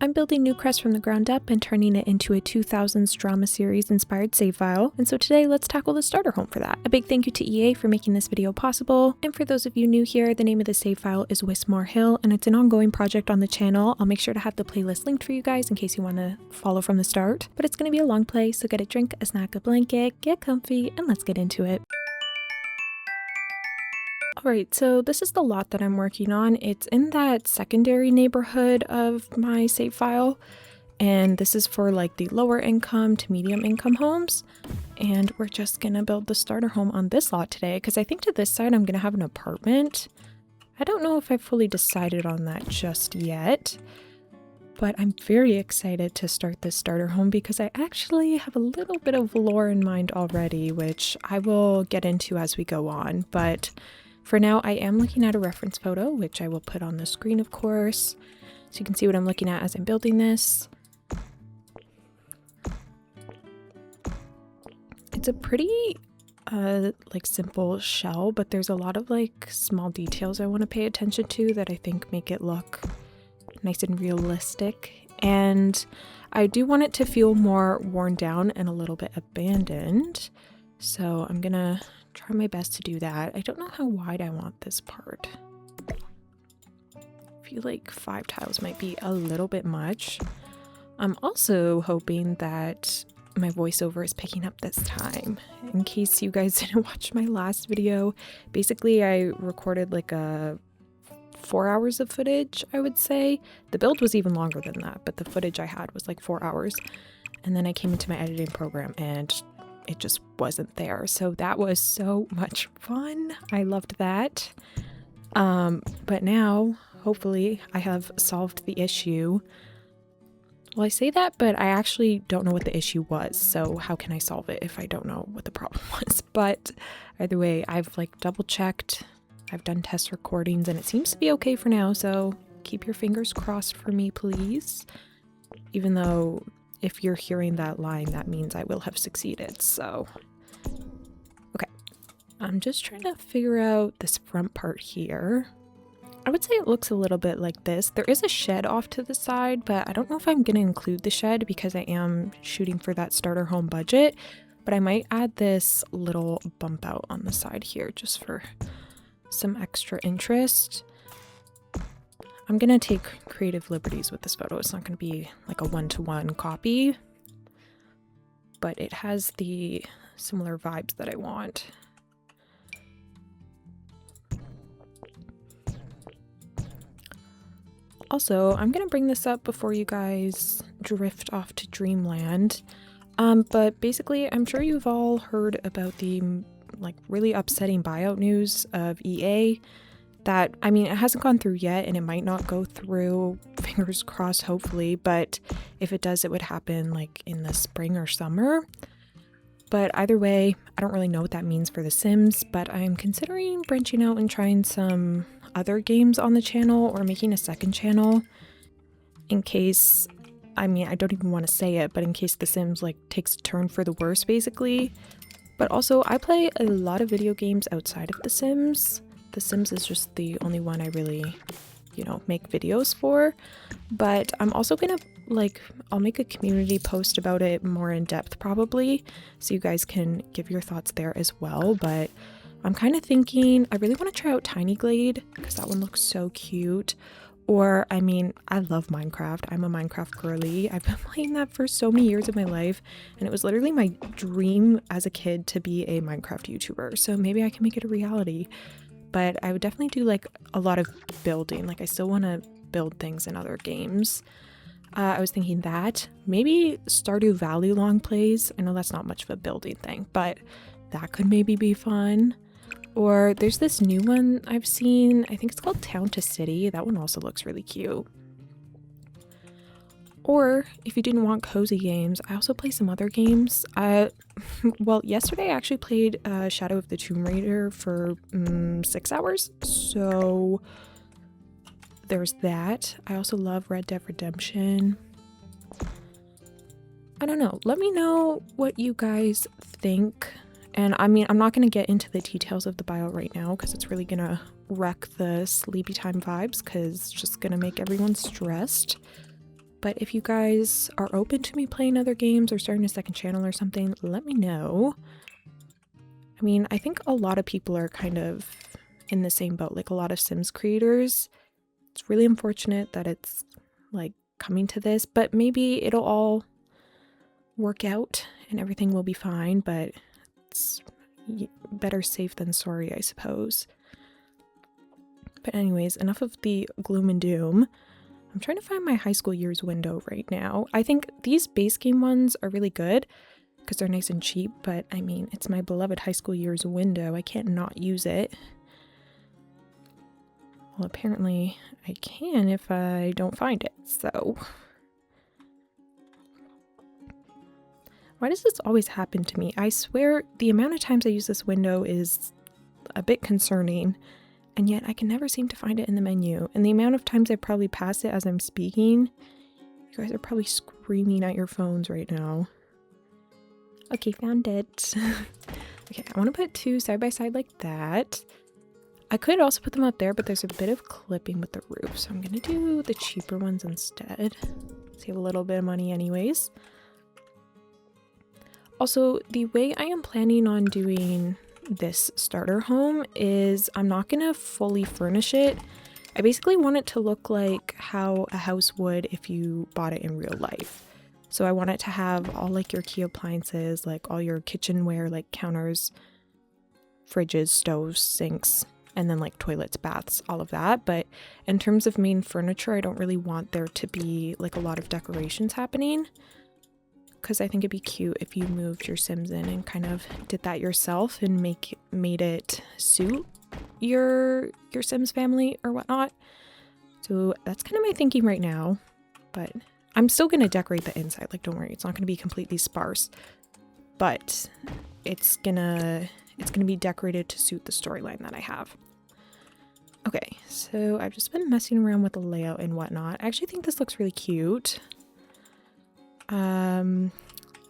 I'm building Newcrest from the ground up and turning it into a 2000s drama series inspired save file, and so today let's tackle the starter home for that. A big thank you to EA for making this video possible, and for those of you new here, the name of the save file is Wistmoor Hill, and it's an ongoing project on the channel. I'll make sure to have the playlist linked for you guys in case you want to follow from the start, but it's going to be a long play, so get a drink, a snack, a blanket, get comfy, and let's get into it. Alright, so this is the lot that I'm working on. It's in that secondary neighborhood of my save file, and this is for like the lower income to medium income homes, and we're just gonna build the starter home on this lot today because I think to this side I'm gonna have an apartment. I don't know if I've fully decided on that just yet, but I'm very excited to start this starter home because I actually have a little bit of lore in mind already, which I will get into as we go on, but for now, I am looking at a reference photo, which I will put on the screen, of course, so you can see what I'm looking at as I'm building this. It's a pretty, like simple shell, but there's a lot of like small details I want to pay attention to that I think make it look nice and realistic. And I do want it to feel more worn down and a little bit abandoned. So I'm gonna try my best to do that. I don't know how wide I want this part. I feel like 5 tiles might be a little bit much. I'm also hoping that my voiceover is picking up this time. In case you guys didn't watch my last video, basically I recorded like 4 hours of footage, I would say. The build was even longer than that, but the footage I had was like 4 hours. And then I came into my editing program and it just wasn't there. So that was so much fun. I loved that. But now, hopefully, I have solved the issue. Well, I say that, but I actually don't know what the issue was. So how can I solve it if I don't know what the problem was? But either way, I've like double checked. I've done test recordings and it seems to be okay for now. So keep your fingers crossed for me, please. Even though if you're hearing that line, that means I will have succeeded, so. Okay, I'm just trying to figure out this front part here. I would say it looks a little bit like this. There is a shed off to the side, but I don't know if I'm gonna include the shed because I am shooting for that starter home budget, but I might add this little bump out on the side here just for some extra interest. I'm gonna take creative liberties with this photo. It's not gonna be like a one-to-one copy, but it has the similar vibes that I want. Also, I'm gonna bring this up before you guys drift off to dreamland, but basically I'm sure you've all heard about the like really upsetting buyout news of EA. That, I mean, it hasn't gone through yet and it might not go through, fingers crossed, hopefully, but if it does, it would happen like in the spring or summer. But either way, I don't really know what that means for The Sims, but I'm considering branching out and trying some other games on the channel or making a second channel in case, I mean, I don't even want to say it, but in case The Sims like takes a turn for the worse, basically. But also, I play a lot of video games outside of The Sims. The Sims is just the only one I really, you know, make videos for, but I'm also gonna like, I'll make a community post about it more in depth probably, so you guys can give your thoughts there as well. But I'm kind of thinking I really want to try out Tiny Glade because that one looks so cute. Or, I mean, I love Minecraft. I'm a Minecraft girly. I've been playing that for so many years of my life, and it was literally my dream as a kid to be a Minecraft YouTuber, so maybe I can make it a reality. But I would definitely do like a lot of building. Like I still want to build things in other games. I was thinking that maybe Stardew Valley long plays. I know that's not much of a building thing, but that could maybe be fun. Or there's this new one I've seen. I think it's called Town to City. That one also looks really cute. Or if you didn't want cozy games, I also play some other games. Well, yesterday I actually played Shadow of the Tomb Raider for 6 hours, so there's that. I also love Red Dead Redemption. I don't know. Let me know what you guys think. And I mean, I'm not going to get into the details of the bio right now because it's really going to wreck the sleepy time vibes because it's just going to make everyone stressed. But if you guys are open to me playing other games or starting a second channel or something, let me know. I mean, I think a lot of people are kind of in the same boat, like a lot of Sims creators. It's really unfortunate that it's like coming to this, but maybe it'll all work out and everything will be fine, but it's better safe than sorry, I suppose. But anyways, enough of the gloom and doom. I'm trying to find my high school years window right now. I think these base game ones are really good because they're nice and cheap, but I mean, it's my beloved high school years window. I can't not use it. Well, apparently I can if I don't find it, so. Why does this always happen to me? I swear the amount of times I use this window is a bit concerning, and yet I can never seem to find it in the menu. And the amount of times I probably pass it as I'm speaking, you guys are probably screaming at your phones right now. Okay, found it. Okay, I want to put two side by side like that. I could also put them up there, but there's a bit of clipping with the roof, so I'm gonna do the cheaper ones instead. Save a little bit of money anyways. Also, the way I am planning on doing this starter home is I'm not gonna fully furnish it. I basically want it to look like how a house would if you bought it in real life. So I want it to have all like your key appliances, like all your kitchenware, like counters, fridges, stoves, sinks, and then like toilets, baths, all of that. But in terms of main furniture, I don't really want there to be like a lot of decorations happening, because I think it'd be cute if you moved your Sims in and kind of did that yourself and made it suit your Sims family or whatnot. So that's kind of my thinking right now, but I'm still going to decorate the inside. Like, don't worry, it's not going to be completely sparse, but it's gonna be decorated to suit the storyline that I have. Okay, so I've just been messing around with the layout and whatnot. I actually think this looks really cute.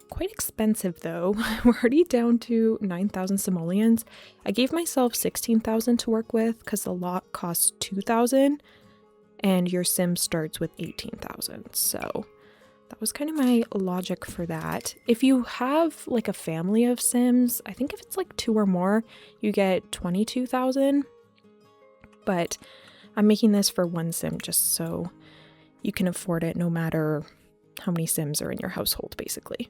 Quite expensive though. We're already down to 9,000 simoleons. I gave myself 16,000 to work with because the lot costs 2,000 and your sim starts with 18,000. So that was kind of my logic for that. If you have like a family of Sims, I think if it's like 2 or more, you get 22,000. But I'm making this for 1 sim just so you can afford it no matter how many Sims are in your household, basically.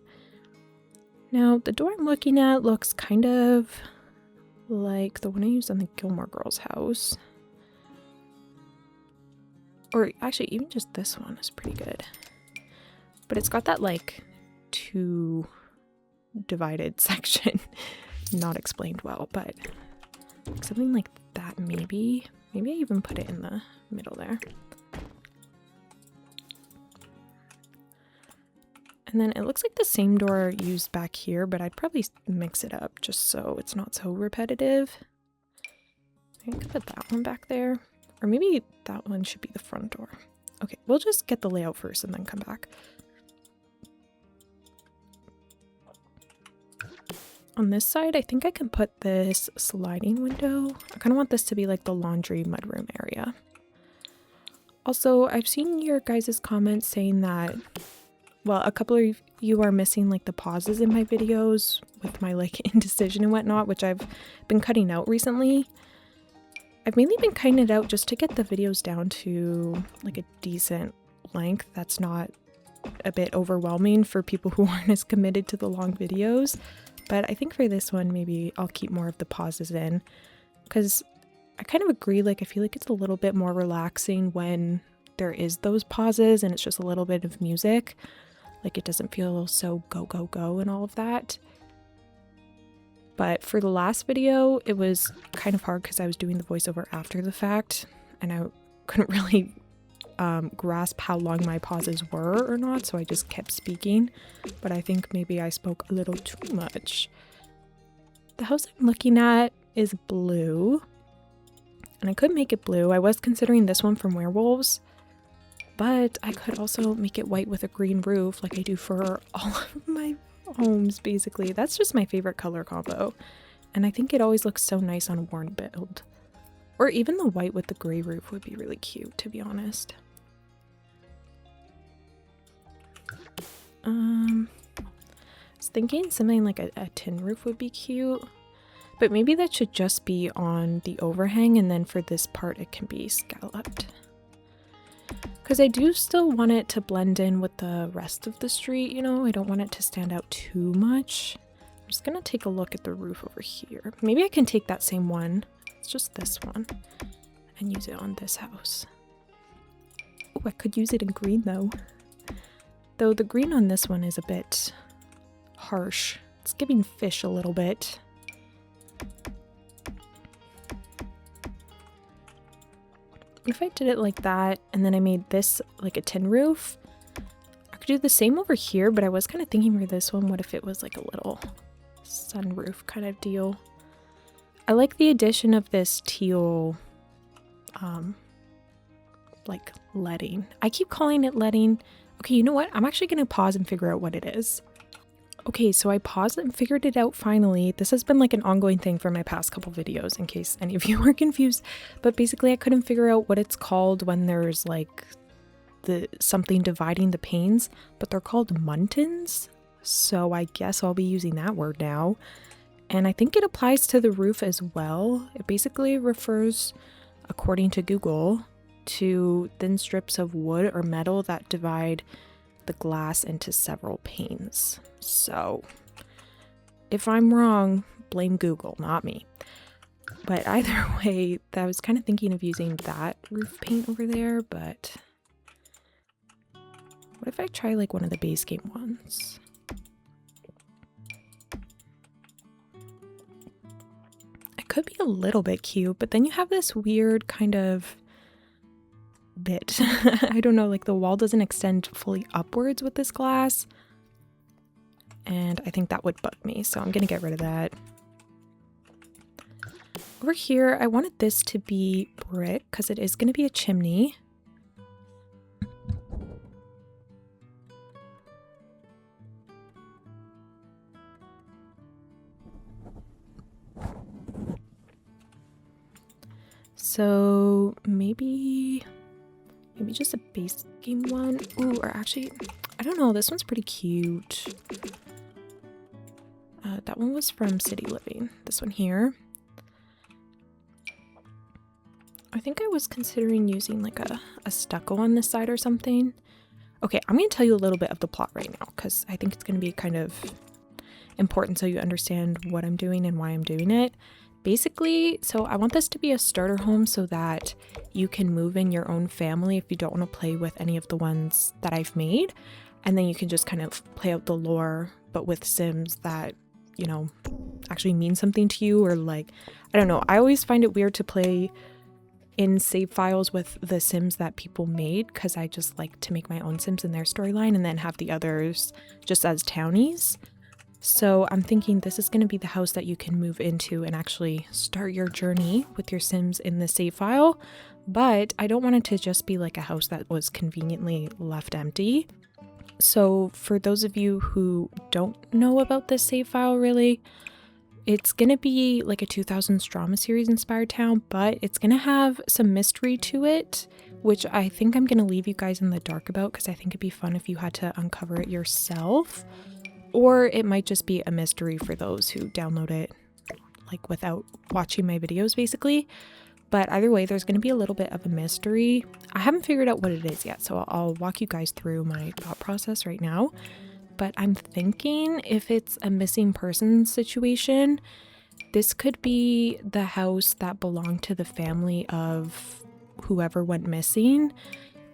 Now, the door I'm looking at looks kind of like the one I used on the Gilmore Girls house. Or actually, even just this one is pretty good. But it's got that like 2 divided section. Not explained well, but something like that maybe. Maybe I even put it in the middle there. And then it looks like the same door used back here, but I'd probably mix it up just so it's not so repetitive. I could put that one back there. Or maybe that one should be the front door. Okay, we'll just get the layout first and then come back. On this side, I think I can put this sliding window. I kind of want this to be like the laundry mudroom area. Also, I've seen your guys' comments saying that, well, a couple of you are missing like the pauses in my videos with my like indecision and whatnot, which I've been cutting out recently. I've mainly been cutting it out just to get the videos down to like a decent length that's not a bit overwhelming for people who aren't as committed to the long videos. But I think for this one, maybe I'll keep more of the pauses in, because I kind of agree, like I feel like it's a little bit more relaxing when there is those pauses and it's just a little bit of music. Like it doesn't feel so go, go, go and all of that. But for the last video, it was kind of hard because I was doing the voiceover after the fact and I couldn't really grasp how long my pauses were or not, so I just kept speaking. But I think maybe I spoke a little too much. The house I'm looking at is blue, and I could make it blue. I was considering this one from Werewolves, but I could also make it white with a green roof like I do for all of my homes, basically. That's just my favorite color combo, and I think it always looks so nice on a worn build. Or even the white with the gray roof would be really cute, to be honest. I was thinking something like a tin roof would be cute, but maybe that should just be on the overhang, and then for this part it can be scalloped. Because I do still want it to blend in with the rest of the street, you know? I don't want it to stand out too much. I'm just gonna take a look at the roof over here. Maybe I can take that same one, it's just this one, and use it on this house. Oh, I could use it in green though. Though the green on this one is a bit harsh. It's giving fish a little bit. If I did it like that, and then I made this like a tin roof, I could do the same over here, but I was kind of thinking for this one, what if it was like a little sunroof kind of deal? I like the addition of this teal, like leading. I keep calling it leading. Okay, you know what? I'm actually going to pause and figure out what it is. Okay, so I paused and figured it out finally. This has been like an ongoing thing for my past couple videos in case any of you were confused. But basically I couldn't figure out what it's called when there's like something dividing the panes, but they're called muntins. So I guess I'll be using that word now. And I think it applies to the roof as well. It basically refers, according to Google, to thin strips of wood or metal that divide the glass into several panes. So if I'm wrong, blame Google, not me. But either way, I was kind of thinking of using that roof paint over there, but what if I try like one of the base game ones? It could be a little bit cute, but then you have this weird kind of bit. I don't know, like the wall doesn't extend fully upwards with this glass. And I think that would bug me, so I'm gonna get rid of that. Over here, I wanted this to be brick because it is gonna be a chimney. So maybe just a base game one. Ooh, or actually, I don't know, this one's pretty cute. That one was from City Living. This one here. I think I was considering using like a stucco on this side or something. Okay, I'm going to tell you a little bit of the plot right now because I think it's going to be kind of important so you understand what I'm doing and why I'm doing it. Basically, so I want this to be a starter home so that you can move in your own family if you don't want to play with any of the ones that I've made. And then you can just kind of play out the lore, but with Sims that, you know, actually mean something to you, or like, I don't know. I always find it weird to play in save files with the Sims that people made because I just like to make my own Sims in their storyline and then have the others just as townies. So I'm thinking this is going to be the house that you can move into and actually start your journey with your Sims in the save file. But I don't want it to just be like a house that was conveniently left empty. So for those of you who don't know about this save file really, it's going to be like a 2000s drama series inspired town, but it's going to have some mystery to it, which I think I'm going to leave you guys in the dark about because I think it'd be fun if you had to uncover it yourself. Or it might just be a mystery for those who download it like without watching my videos basically. But either way, there's going to be a little bit of a mystery. I haven't figured out what it is yet, so I'll walk you guys through my thought process right now. But I'm thinking if it's a missing person situation, this could be the house that belonged to the family of whoever went missing.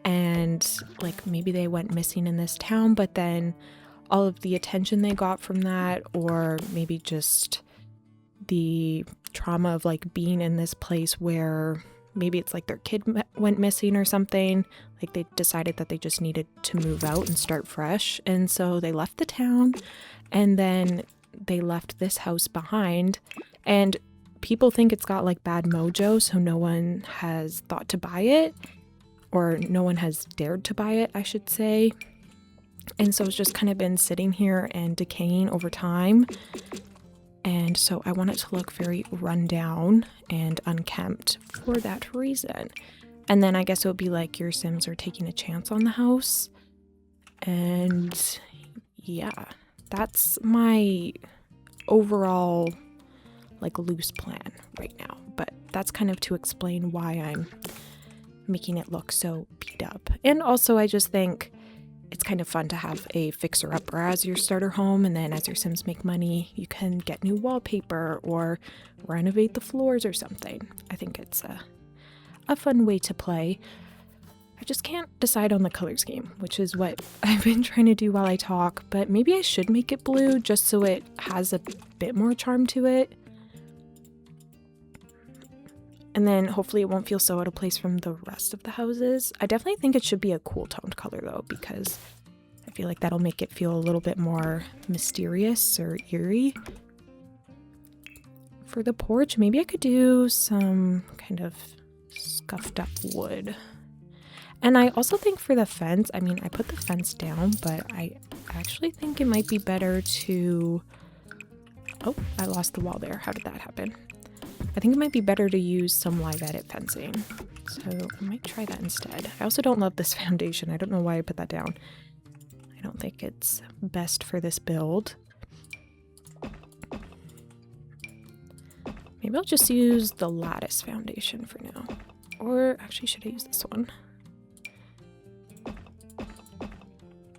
And like maybe they went missing in this town, but then all of the attention they got from that, or maybe just the trauma of like being in this place where maybe it's like their kid went missing or something. Like they decided that they just needed to move out and start fresh. And so they left the town and then they left this house behind. And people think it's got like bad mojo, so no one has thought to buy it, or no one has dared to buy it, I should say. And so it's just kind of been sitting here and decaying over time. And so I want it to look very run down and unkempt for that reason. And then I guess it would be like your Sims are taking a chance on the house. And yeah, that's my overall like loose plan right now, but that's kind of to explain why I'm making it look so beat up. And also I just think it's kind of fun to have a fixer-upper as your starter home, and then as your Sims make money, you can get new wallpaper or renovate the floors or something. I think it's a fun way to play. I just can't decide on the color scheme, which is what I've been trying to do while I talk, but maybe I should make it blue just so it has a bit more charm to it. And then hopefully it won't feel so out of place from the rest of the houses. I definitely think it should be a cool toned color though, because I feel like that'll make it feel a little bit more mysterious or eerie. For the porch, maybe I could do some kind of scuffed up wood. And I also think for the fence, I mean, I put the fence down, but I actually think it might be better to... Oh, I lost the wall there. How did that happen? I think it might be better to use some live edit fencing. So I might try that instead. I also don't love this foundation. I don't know why I put that down. I don't think it's best for this build. Maybe I'll just use the lattice foundation for now. Or actually, should I use this one?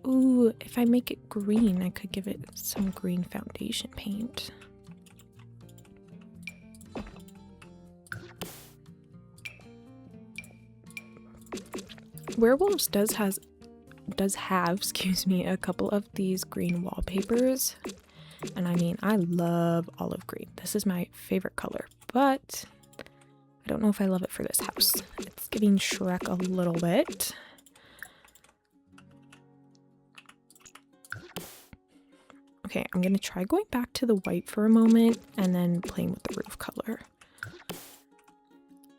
Ooh, if I make it green, I could give it some green foundation paint. Werewolves does have, excuse me, a couple of these green wallpapers. And I mean, I love olive green. This is my favorite color, but I don't know if I love it for this house. It's giving Shrek a little bit. Okay, I'm gonna try going back to the white for a moment and then playing with the roof color.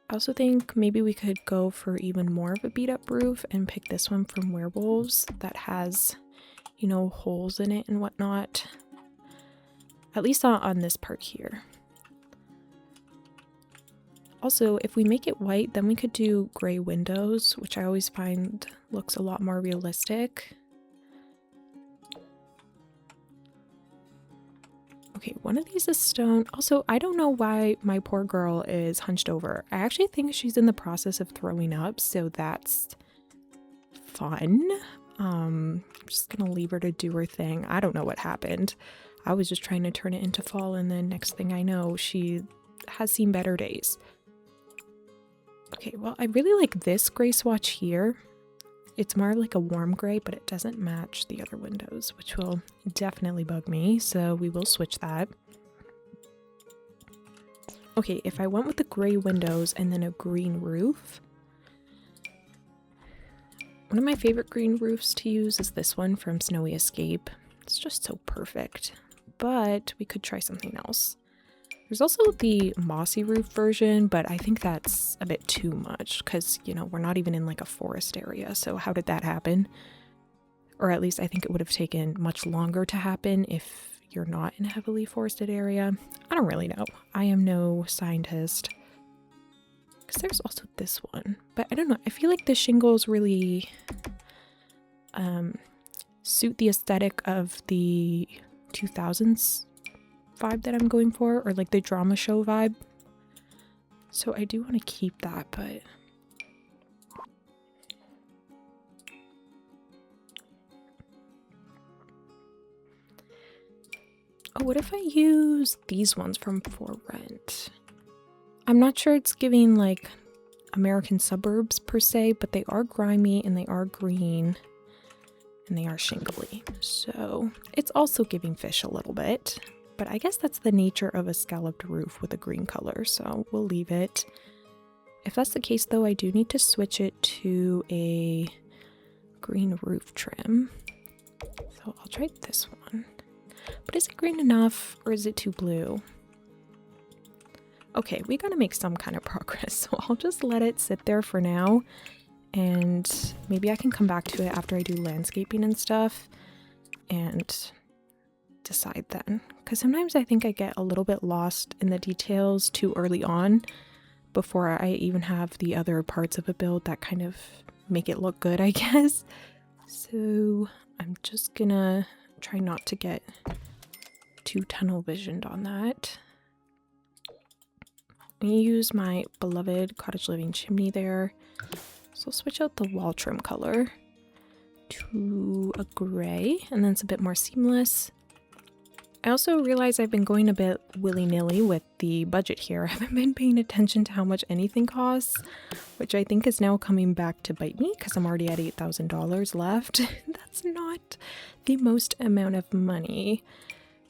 I also think maybe we could go for even more of a beat up roof and pick this one from Werewolves that has, you know, holes in it and whatnot. At least on this part here. Also, if we make it white, then we could do gray windows, which I always find looks a lot more realistic. Okay, one of these is stone. Also, I don't know why my poor girl is hunched over. I actually think she's in the process of throwing up, so that's fun. I'm just gonna leave her to do her thing. I don't know what happened. I was just trying to turn it into fall, and then next thing I know, she has seen better days. Okay, well, I really like this gray swatch here. It's more like a warm gray, but it doesn't match the other windows, which will definitely bug me, so we will switch that. Okay, if I went with the gray windows and then a green roof, one of my favorite green roofs to use is this one from Snowy Escape. It's just so perfect, but we could try something else. There's also the mossy roof version, but I think that's a bit too much because, you know, we're not even in like a forest area. So how did that happen? Or at least I think it would have taken much longer to happen if you're not in a heavily forested area. I don't really know. I am no scientist. Because there's also this one. But I don't know. I feel like the shingles really suit the aesthetic of the 2000s vibe that I'm going for, or like the drama show vibe. So I do want to keep that, but oh, what if I use these ones from For Rent? I'm not sure it's giving like American suburbs per se, but they are grimy and they are green and they are shingly. So it's also giving fish a little bit. But I guess that's the nature of a scalloped roof with a green color, so we'll leave it. If that's the case, though, I do need to switch it to a green roof trim. So I'll try this one. But is it green enough, or is it too blue? Okay, we gotta make some kind of progress, so I'll just let it sit there for now. And maybe I can come back to it after I do landscaping and stuff. And decide then, because sometimes I think I get a little bit lost in the details too early on before I even have the other parts of a build that kind of make it look good, I guess. So I'm just gonna try not to get too tunnel visioned on that. I'm going to use my beloved cottage living chimney there. So I'll switch out the wall trim color to a gray, and then it's a bit more seamless. I also realize I've been going a bit willy-nilly with the budget here. I haven't been paying attention to how much anything costs, which I think is now coming back to bite me because I'm already at $8,000 left. That's not the most amount of money.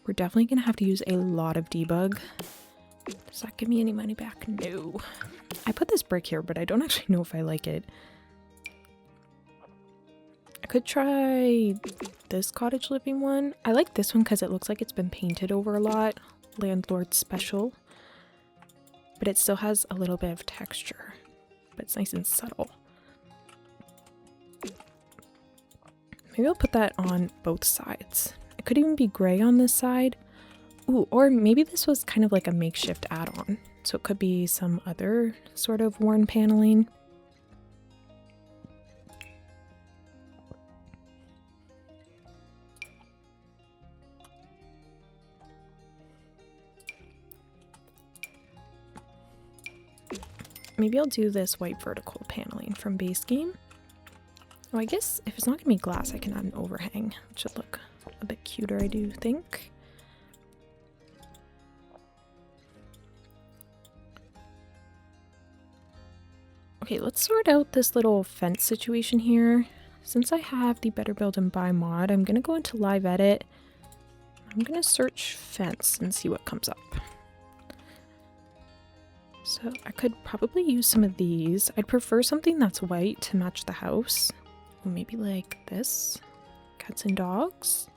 We're definitely going to have to use a lot of debug. Does that give me any money back? No. I put this brick here, but I don't actually know if I like it. I could try this cottage living one. I like this one because it looks like it's been painted over a lot. Landlord special. But it still has a little bit of texture. But it's nice and subtle. Maybe I'll put that on both sides. It could even be gray on this side. Ooh, or maybe this was kind of like a makeshift add-on. So it could be some other sort of worn paneling. Maybe I'll do this white vertical paneling from basegame. Oh, I guess if it's not going to be glass, I can add an overhang, which should look a bit cuter, I do think. Okay, let's sort out this little fence situation here. Since I have the Better Build and Buy mod, I'm going to go into Live Edit. I'm going to search fence and see what comes up. So I could probably use some of these. I'd prefer something that's white to match the house. Or maybe like this. Cats and dogs.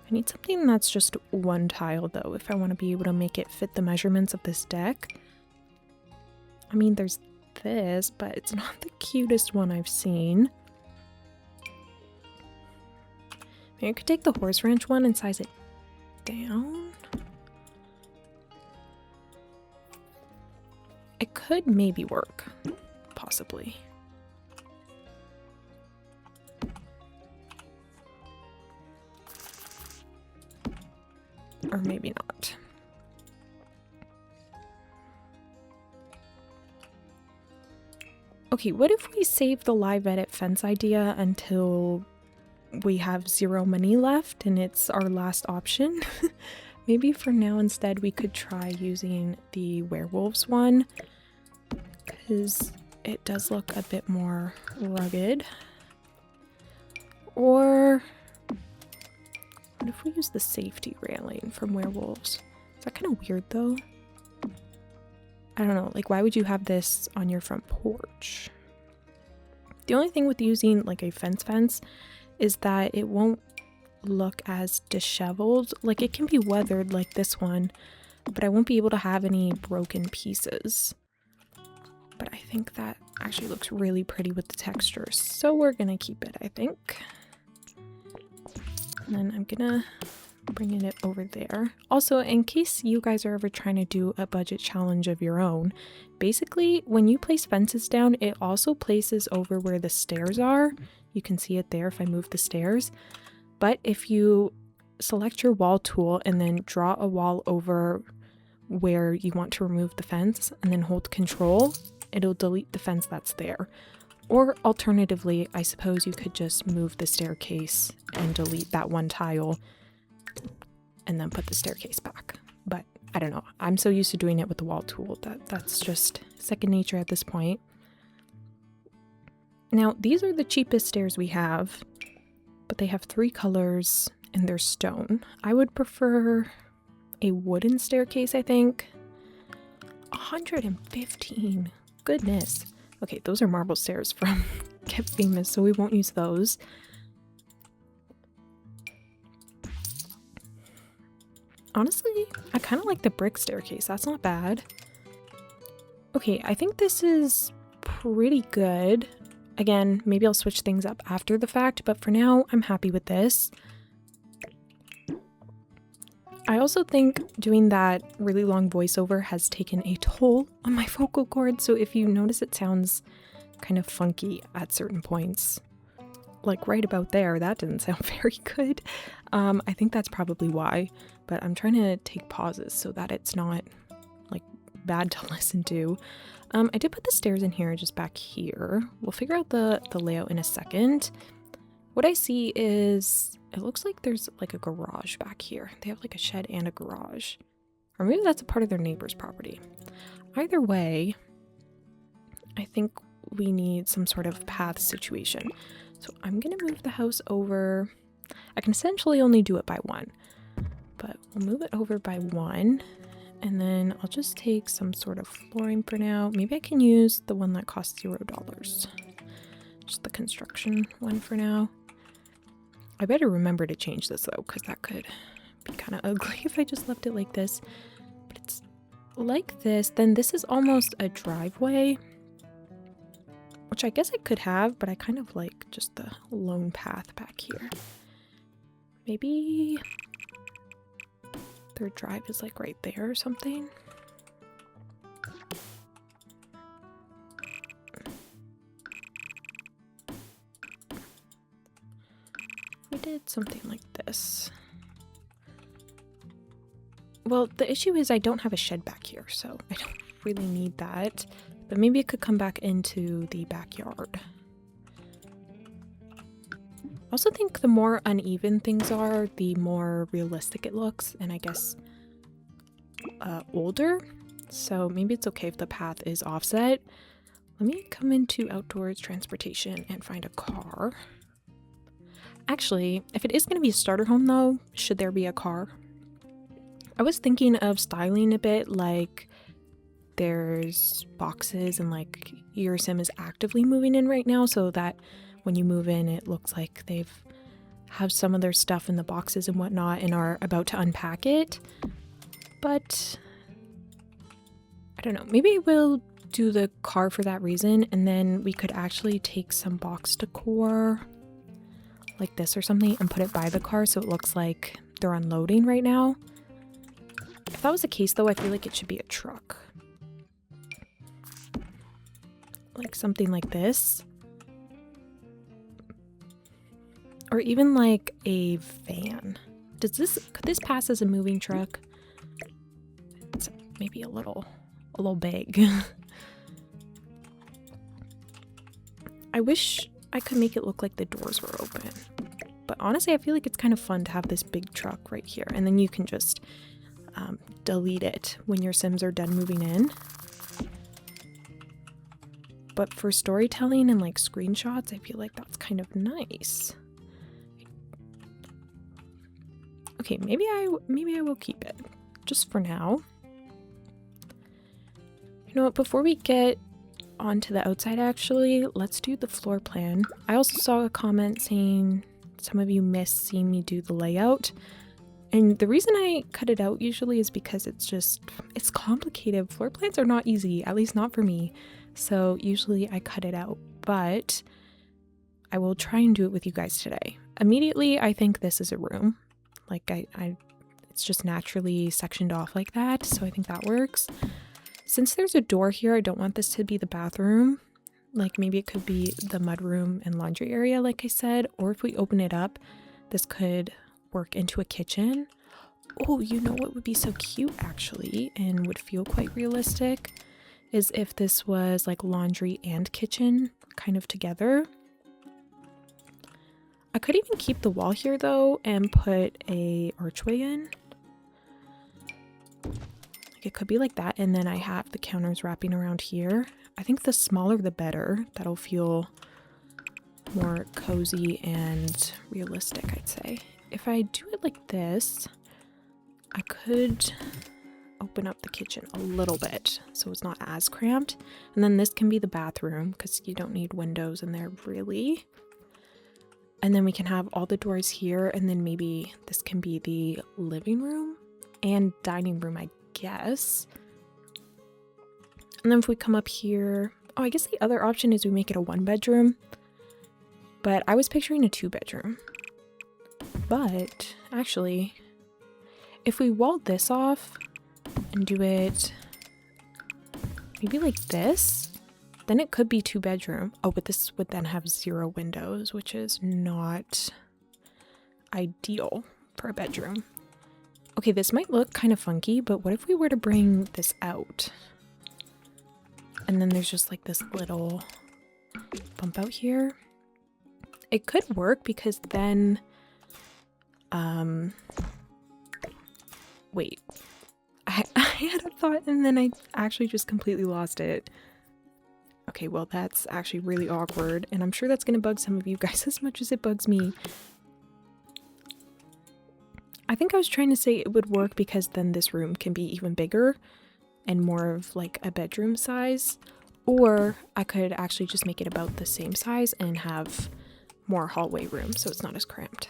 I need something that's just one tile though, if I want to be able to make it fit the measurements of this deck. I mean, there's this, but it's not the cutest one I've seen. Maybe I could take the horse ranch one and size it down. It could maybe work, possibly. Or maybe not. Okay, what if we save the live edit fence idea until we have 0 money left and it's our last option? Maybe for now instead we could try using the werewolves one, because it does look a bit more rugged. Or what if we use the safety railing from werewolves? Is that kind of weird though? I don't know, like why would you have this on your front porch? The only thing with using like a fence is that it won't look as disheveled. Like it can be weathered like this one, but I won't be able to have any broken pieces. But I think that actually looks really pretty with the texture, so we're gonna keep it, I think. And then I'm gonna bring it over there. Also, in case you guys are ever trying to do a budget challenge of your own, basically when you place fences down, it also places over where the stairs are. You can see it there if I move the stairs. But if you select your wall tool and then draw a wall over where you want to remove the fence and then hold Control, it'll delete the fence that's there. Or alternatively, I suppose you could just move the staircase and delete that one tile and then put the staircase back. But I don't know. I'm so used to doing it with the wall tool that's just second nature at this point. Now, these are the cheapest stairs we have, but they have 3 colors and they're stone. I would prefer a wooden staircase, I think. 115. Goodness. Okay, those are marble stairs from Get Famous, so we won't use those. Honestly, I kind of like the brick staircase. That's not bad. Okay, I think this is pretty good. Again, maybe I'll switch things up after the fact, but for now, I'm happy with this. I also think doing that really long voiceover has taken a toll on my vocal cord, so if you notice it sounds kind of funky at certain points. Like right about there, that didn't sound very good. I think that's probably why, but I'm trying to take pauses so that it's not like bad to listen to. I did put the stairs in here, just back here. We'll figure out the layout in a second. What I see is, it looks like there's like a garage back here. They have like a shed and a garage. Or maybe that's a part of their neighbor's property. Either way, I think we need some sort of path situation. So I'm gonna move the house over. I can essentially only do it by one, but we'll move it over by one. And then I'll just take some sort of flooring for now. Maybe I can use the one that costs $0. Just the construction one for now. I better remember to change this though, because that could be kind of ugly if I just left it like this. But it's like this. Then this is almost a driveway, which I guess I could have, but I kind of like just the lone path back here. Maybe their drive is like right there or something. We did something like this. Well, the issue is I don't have a shed back here, so I don't really need that. But maybe it could come back into the backyard. I also think the more uneven things are, the more realistic it looks, and I guess older. So maybe it's okay if the path is offset. Let me come into outdoors transportation and find a car. Actually, if it is going to be a starter home though, should there be a car? I was thinking of styling a bit like there's boxes and like your sim is actively moving in right now, so that when you move in it looks like they've have some of their stuff in the boxes and whatnot and are about to unpack it. But I don't know, maybe we'll do the car for that reason, and then we could actually take some box decor like this or something and put it by the car so it looks like they're unloading right now. If that was the case though, I feel like it should be a truck. Like something like this. Or even like a van. Could this pass as a moving truck? It's maybe a little big. I wish I could make it look like the doors were open. But honestly, I feel like it's kind of fun to have this big truck right here. And then you can just delete it when your Sims are done moving in. But for storytelling and like screenshots, I feel like that's kind of nice. Okay, maybe I will keep it just for now. You know what, before we get onto the outside actually, let's do the floor plan. I also saw a comment saying some of you miss seeing me do the layout. And the reason I cut it out usually is because it's complicated. Floor plans are not easy, at least not for me. So usually I cut it out, but I will try and do it with you guys today. Immediately, I think this is a room. Like it's just naturally sectioned off like that. So I think that works. Since there's a door here, I don't want this to be the bathroom. Like maybe it could be the mudroom and laundry area, like I said. Or if we open it up, this could work into a kitchen. Oh, you know what would be so cute actually and would feel quite realistic is if this was like laundry and kitchen kind of together. I could even keep the wall here though and put a archway in. Like it could be like that, and then I have the counters wrapping around here. I think the smaller the better. That'll feel more cozy and realistic, I'd say. If I do it like this, I could open up the kitchen a little bit so it's not as cramped. And then this can be the bathroom because you don't need windows in there really. And then we can have all the doors here, and then maybe this can be the living room and dining room, I guess. And then if we come up here, oh, I guess the other option is we make it a 1-bedroom, but I was picturing a 2-bedroom. But actually, if we walled this off and do it maybe like this, then it could be 2-bedroom. Oh, but this would then have 0 windows, which is not ideal for a bedroom. Okay, this might look kind of funky, but what if we were to bring this out? And then there's just like this little bump out here. It could work because then, wait, I had a thought and then I actually just completely lost it. Okay, well that's actually really awkward and I'm sure that's gonna bug some of you guys as much as it bugs me. I think I was trying to say it would work because then this room can be even bigger and more of like a bedroom size, or I could actually just make it about the same size and have more hallway room so it's not as cramped.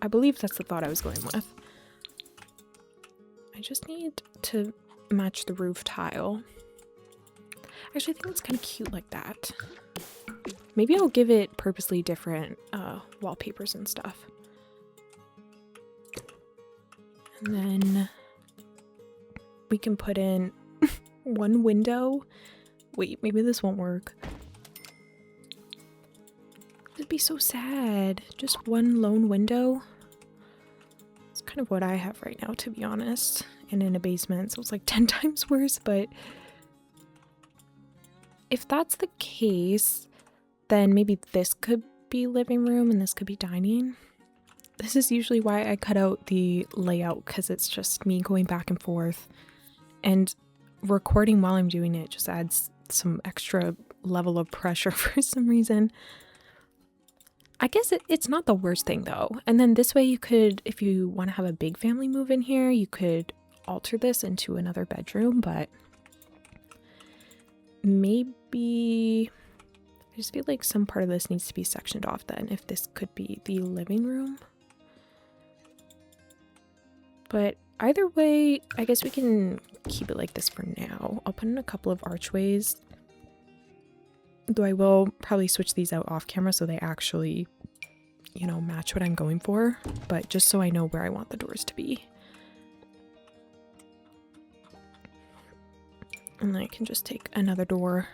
I believe that's the thought I was going with. I just need to match the roof tile. Actually, I think it's kind of cute like that. Maybe I'll give it purposely different wallpapers and stuff. And then we can put in one window. Wait, maybe this won't work. It'd be so sad. Just one lone window. It's kind of what I have right now, to be honest. And in a basement, so it's like 10 times worse, but if that's the case, then maybe this could be living room and this could be dining. This is usually why I cut out the layout, because it's just me going back and forth. And recording while I'm doing it just adds some extra level of pressure for some reason. I guess it's not the worst thing though. And then this way you could, if you want to have a big family move in here, you could alter this into another bedroom, but maybe I just feel like some part of this needs to be sectioned off then, if this could be the living room. But either way, I guess we can keep it like this for now. I'll put in a couple of archways, though I will probably switch these out off camera so they actually, you know, match what I'm going for, but just so I know where I want the doors to be. And then I can just take another door.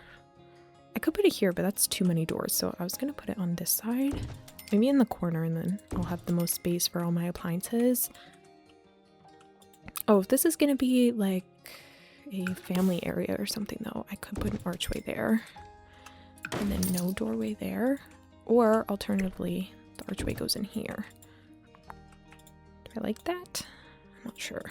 I could put it here, but that's too many doors, so I was gonna put it on this side, maybe in the corner, and then I'll have the most space for all my appliances. Oh, if this is gonna be like a family area or something though, I could put an archway there and then no doorway there, or alternatively the archway goes in here. Do I like that? I'm not sure.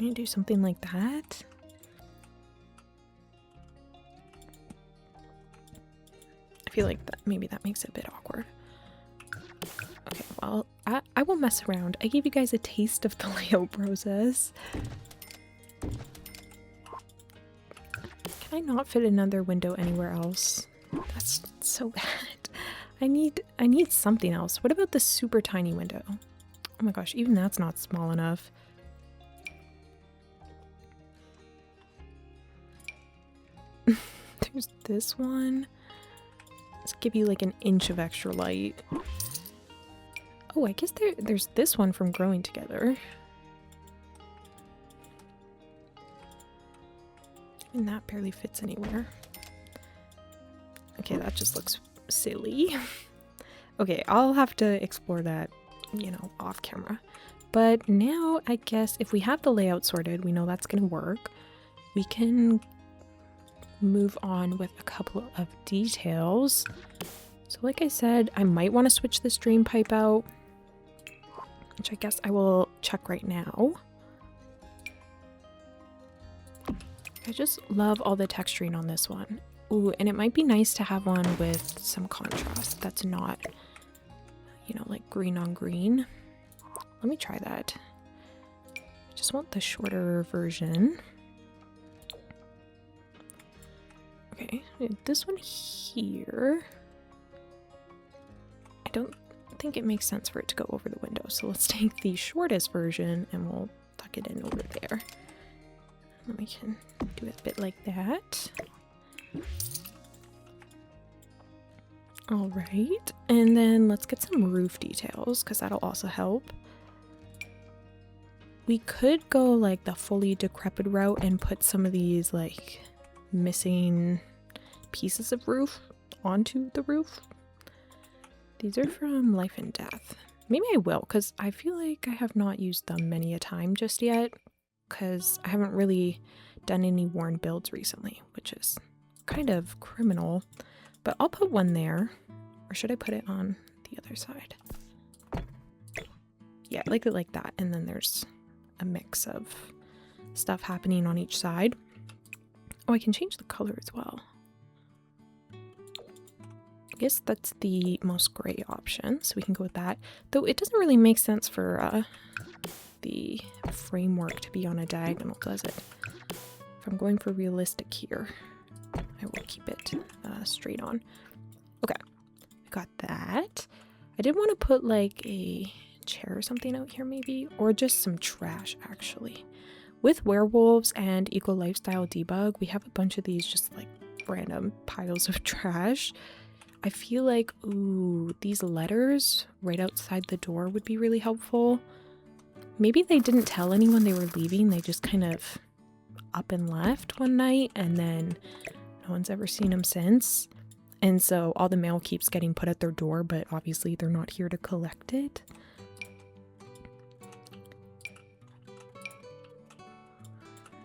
I'm gonna do something like that. I feel like that maybe that makes it a bit awkward. Okay, well, I will mess around. I gave you guys a taste of the layout process. Can I not fit another window anywhere else? That's so bad. I need something else. What about the super tiny window? Oh my gosh, even that's not small enough. There's this one. Let's give you like an inch of extra light. Oh, I guess there's this one from growing together. And that barely fits anywhere. Okay, that just looks silly. Okay, I'll have to explore that, you know, off camera. But now I guess if we have the layout sorted, we know that's gonna work. We can move on with a couple of details. So like I said, I might want to switch this drain pipe out, which I guess I will check right now. I just love all the texturing on this one. Ooh, and it might be nice to have one with some contrast that's not, you know, like green on green. Let me try that. I just want the shorter version. Okay, this one here, I don't think it makes sense for it to go over the window, so let's take the shortest version and we'll tuck it in over there. And we can do it a bit like that. All right, and then let's get some roof details because that'll also help. We could go like the fully decrepit route and put some of these like missing pieces of roof onto the roof. These are from Life and Death. Maybe I will, because I feel like I have not used them many a time just yet, because I haven't really done any worn builds recently, which is kind of criminal. But I'll put one there, or should I put it on the other side? Yeah, I like it like that, and then there's a mix of stuff happening on each side. Oh, I can change the color as well. I guess that's the most gray option, so we can go with that. Though it doesn't really make sense for the framework to be on a diagonal, does it? If I'm going for realistic here, I will keep it straight on. Okay, I got that. I did want to put like a chair or something out here maybe, or just some trash actually. With werewolves and eco lifestyle debug, we have a bunch of these just like random piles of trash. I feel like, ooh, these letters right outside the door would be really helpful. Maybe they didn't tell anyone they were leaving, they just kind of up and left one night, and then no one's ever seen them since. And so all the mail keeps getting put at their door, but obviously they're not here to collect it.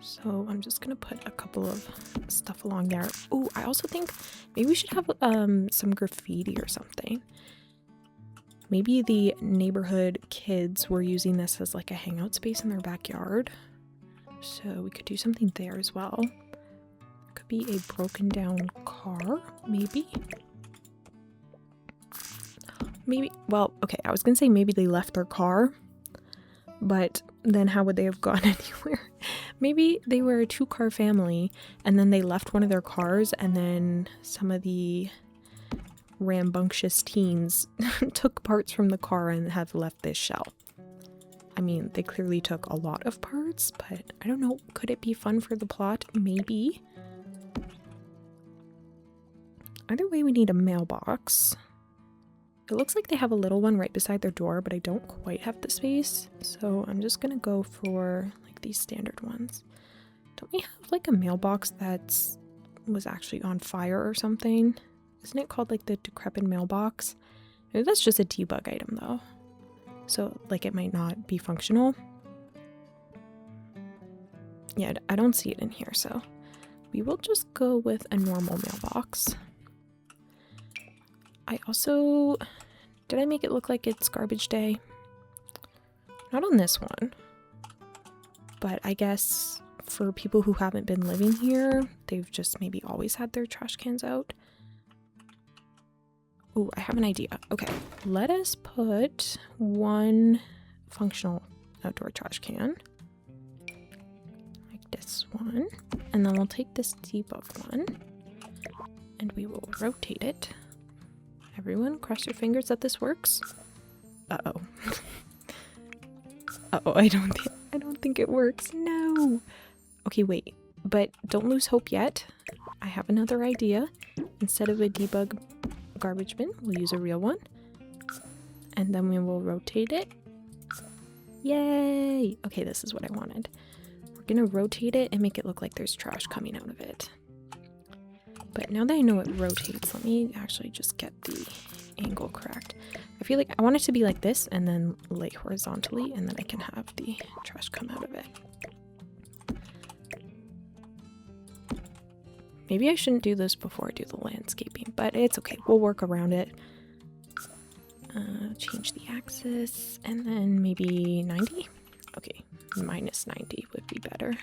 So I'm just gonna put a couple of stuff along there. Oh, I also think maybe we should have some graffiti or something. Maybe the neighborhood kids were using this as like a hangout space in their backyard. So we could do something there as well. Could be a broken down car, maybe. Maybe, well, okay, I was gonna say maybe they left their car, but then how would they have gone anywhere? Maybe they were a 2-car family and then they left one of their cars, and then some of the rambunctious teens took parts from the car and have left this shell. I mean, they clearly took a lot of parts, but I don't know, could it be fun for the plot? Maybe. Either way, we need a mailbox. It looks like they have a little one right beside their door, but I don't quite have the space, so I'm just gonna go for like these standard ones. Don't we have like a mailbox that's was actually on fire or something? Isn't it called like the decrepit mailbox? Maybe that's just a debug item though, so like it might not be functional. Yeah, I don't see it in here, so we will just go with a normal mailbox. I also, did I make it look like it's garbage day? Not on this one, but I guess for people who haven't been living here, they've just maybe always had their trash cans out. Oh, I have an idea. Okay, let us put one functional outdoor trash can, like this one, and then we'll take this debug one, and we will rotate it. Everyone, cross your fingers that this works. Uh-oh. Uh-oh, I don't think it works. No. Okay, wait. But don't lose hope yet. I have another idea. Instead of a debug garbage bin, we'll use a real one. And then we will rotate it. Yay! Okay, this is what I wanted. We're gonna rotate it and make it look like there's trash coming out of it. But now that I know it rotates, let me actually just get the angle correct. I feel like I want it to be like this and then lay horizontally, and then I can have the trash come out of it. Maybe I shouldn't do this before I do the landscaping, but it's okay. We'll work around it. Change the axis, and then maybe 90? Okay, minus 90 would be better.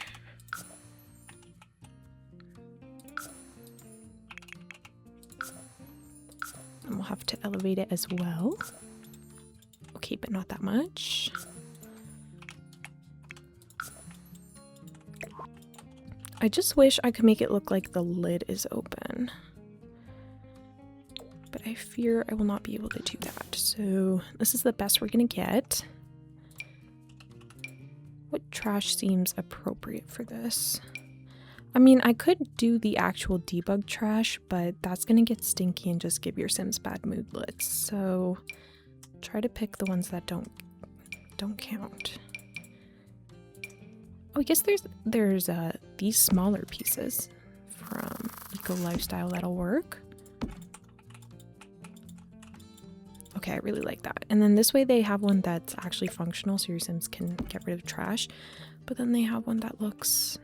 And we'll have to elevate it as well. Okay, but not that much. I just wish I could make it look like the lid is open. But I fear I will not be able to do that. So this is the best we're gonna get. What trash seems appropriate for this? I mean, I could do the actual debug trash, but that's gonna get stinky and just give your Sims bad moodlets. So try to pick the ones that don't count. Oh, I guess there's these smaller pieces from Eco Lifestyle that'll work. Okay, I really like that. And then this way they have one that's actually functional so your Sims can get rid of trash. But then they have one that looks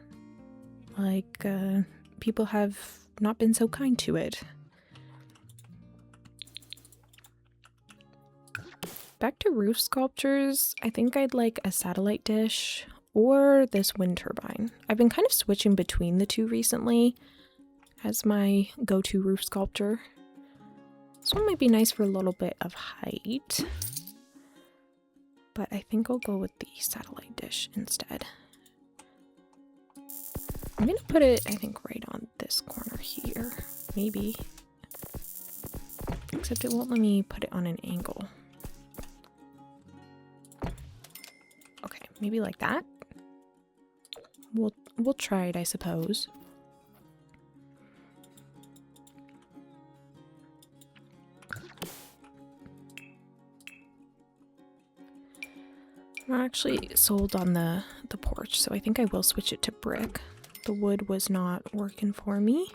like people have not been so kind to it. Back to roof sculptures, I think I'd like a satellite dish or this wind turbine. I've been kind of switching between the two recently as my go-to roof sculpture. This one might be nice for a little bit of height, but I think I'll go with the satellite dish instead. I'm gonna put it, I think, right on this corner here, maybe. Except it won't let me put it on an angle. Okay, maybe like that. We'll try it, I suppose. I'm actually sold on the porch, so I think I will switch it to brick. The wood was not working for me.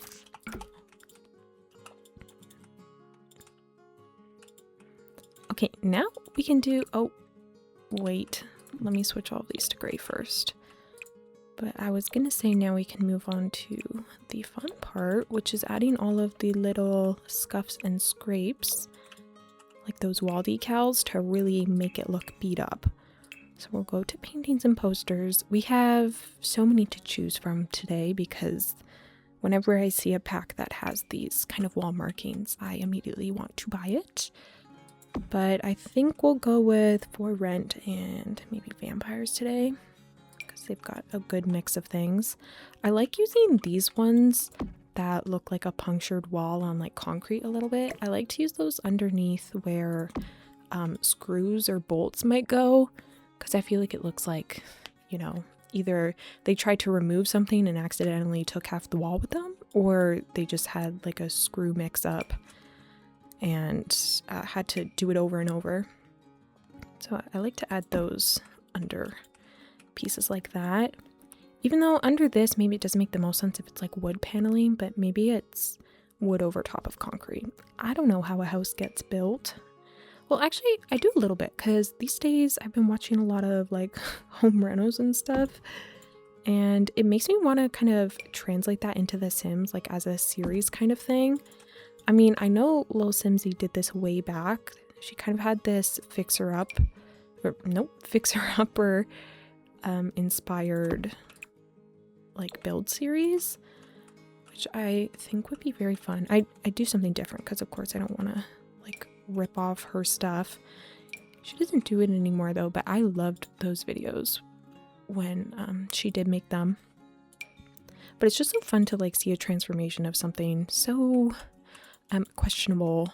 Okay, now we can do, oh, wait, let me switch all of these to gray first. But I was gonna say now we can move on to the fun part, which is adding all of the little scuffs and scrapes, like those wall decals, to really make it look beat up. So we'll go to paintings and posters. We have so many to choose from today because whenever I see a pack that has these kind of wall markings, I immediately want to buy it. But I think we'll go with For Rent and maybe Vampires today because they've got a good mix of things. I like using these ones that look like a punctured wall on like concrete a little bit. I like to use those underneath where screws or bolts might go, because I feel like it looks like, you know, either they tried to remove something and accidentally took half the wall with them, or they just had like a screw mix up and had to do it over and over. So I like to add those under pieces like that. Even though under this, maybe it doesn't make the most sense if it's like wood paneling, but maybe it's wood over top of concrete. I don't know how a house gets built. Well, actually, I do a little bit because these days I've been watching a lot of like home renos and stuff, and it makes me want to kind of translate that into The Sims, like as a series kind of thing. I mean, I know Lil Simsy did this way back. She kind of had this fixer-upper inspired like build series, which I think would be very fun. I do something different because of course I don't want to like rip off her stuff. She doesn't do it anymore though, but I loved those videos when she did make them. But it's just so fun to like see a transformation of something so questionable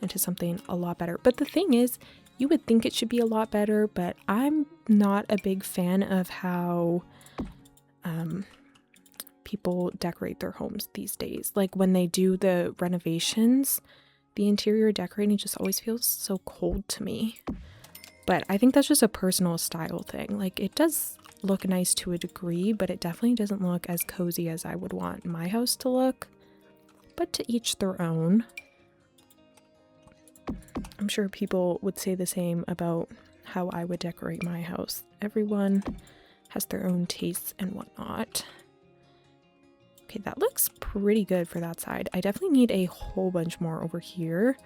into something a lot better. But the thing is, you would think it should be a lot better, but I'm not a big fan of how people decorate their homes these days. Like when they do the renovations, the interior decorating just always feels so cold to me. But I think that's just a personal style thing. Like it does look nice to a degree, but it definitely doesn't look as cozy as I would want my house to look. But to each their own. I'm sure people would say the same about how I would decorate my house. Everyone has their own tastes and whatnot. Okay, that looks pretty good for that side. I definitely need a whole bunch more over here.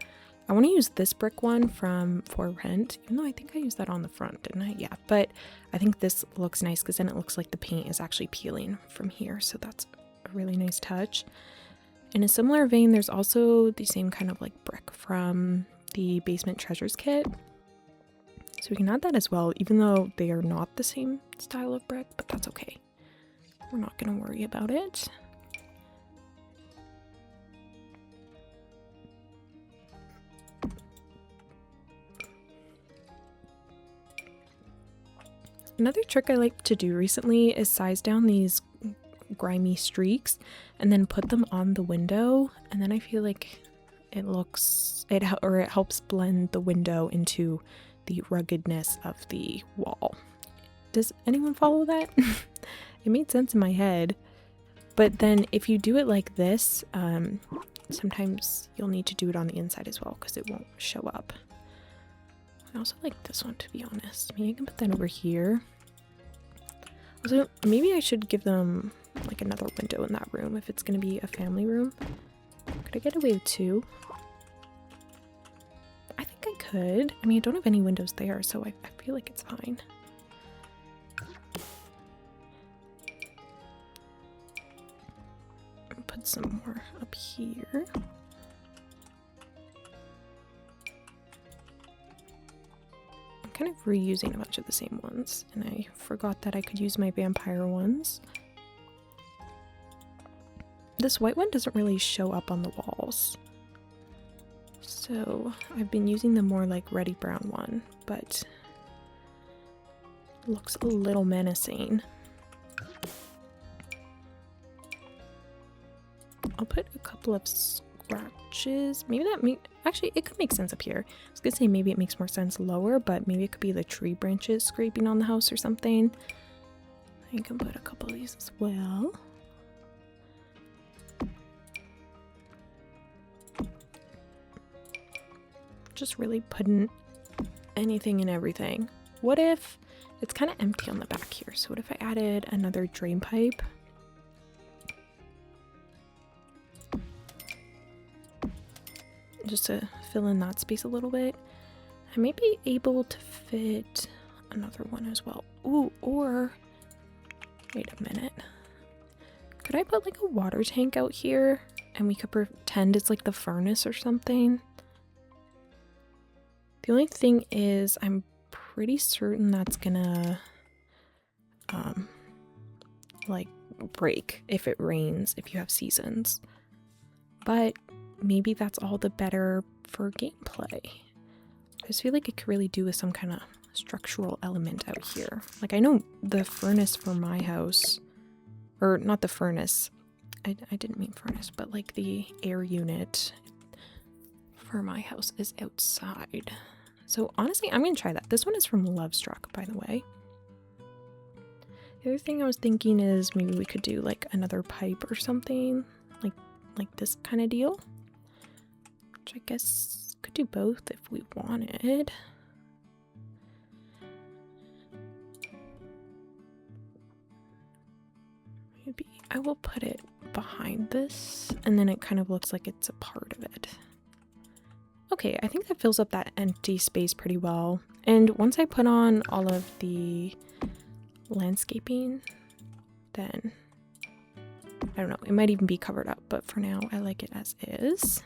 I want to use this brick one from For Rent, even though I think I used that on the front, didn't I? Yeah, but I think this looks nice because then it looks like the paint is actually peeling from here, so that's a really nice touch. In a similar vein, there's also the same kind of like brick from the Basement Treasures kit. So we can add that as well, even though they are not the same style of brick, but that's okay. We're not going to worry about it. Another trick I like to do recently is size down these grimy streaks and then put them on the window, and then I feel like it helps blend the window into the ruggedness of the wall. Does anyone follow that? It made sense in my head. But then if you do it like this, sometimes you'll need to do it on the inside as well because it won't show up. I also like this one, to be honest. Maybe I can put that over here. Also, maybe I should give them like another window in that room if it's going to be a family room. Could I get away with 2? I think I could. I mean, I don't have any windows there, so I feel like it's fine. Put some more up here. I'm kind of reusing a bunch of the same ones, and I forgot that I could use my vampire ones. This white one doesn't really show up on the walls, so I've been using the more like reddy brown one, but looks a little menacing. I'll put a couple of scratches. Maybe that actually, it could make sense up here. I was gonna say maybe it makes more sense lower, but maybe it could be the tree branches scraping on the house or something. I can put a couple of these as well. Just really putting anything and everything. What if it's kind of empty on the back here? So what if I added another drain pipe? Just to fill in that space a little bit. I may be able to fit another one as well. Ooh, or wait a minute. Could I put like a water tank out here and we could pretend it's like the furnace or something? The only thing is I'm pretty certain that's gonna like break if it rains, if you have seasons. But maybe that's all the better for gameplay. I just feel like it could really do with some kind of structural element out here. Like I know the furnace for my house, or not the furnace, I didn't mean furnace, but like the air unit for my house is outside. So honestly, I'm gonna try that. This one is from Lovestruck, by the way. The other thing I was thinking is maybe we could do like another pipe or something, like this kind of deal. Which I guess could do both if we wanted. Maybe I will put it behind this, and then it kind of looks like it's a part of it. Okay, I think that fills up that empty space pretty well. And once I put on all of the landscaping, then I don't know, it might even be covered up, but for now I like it as is.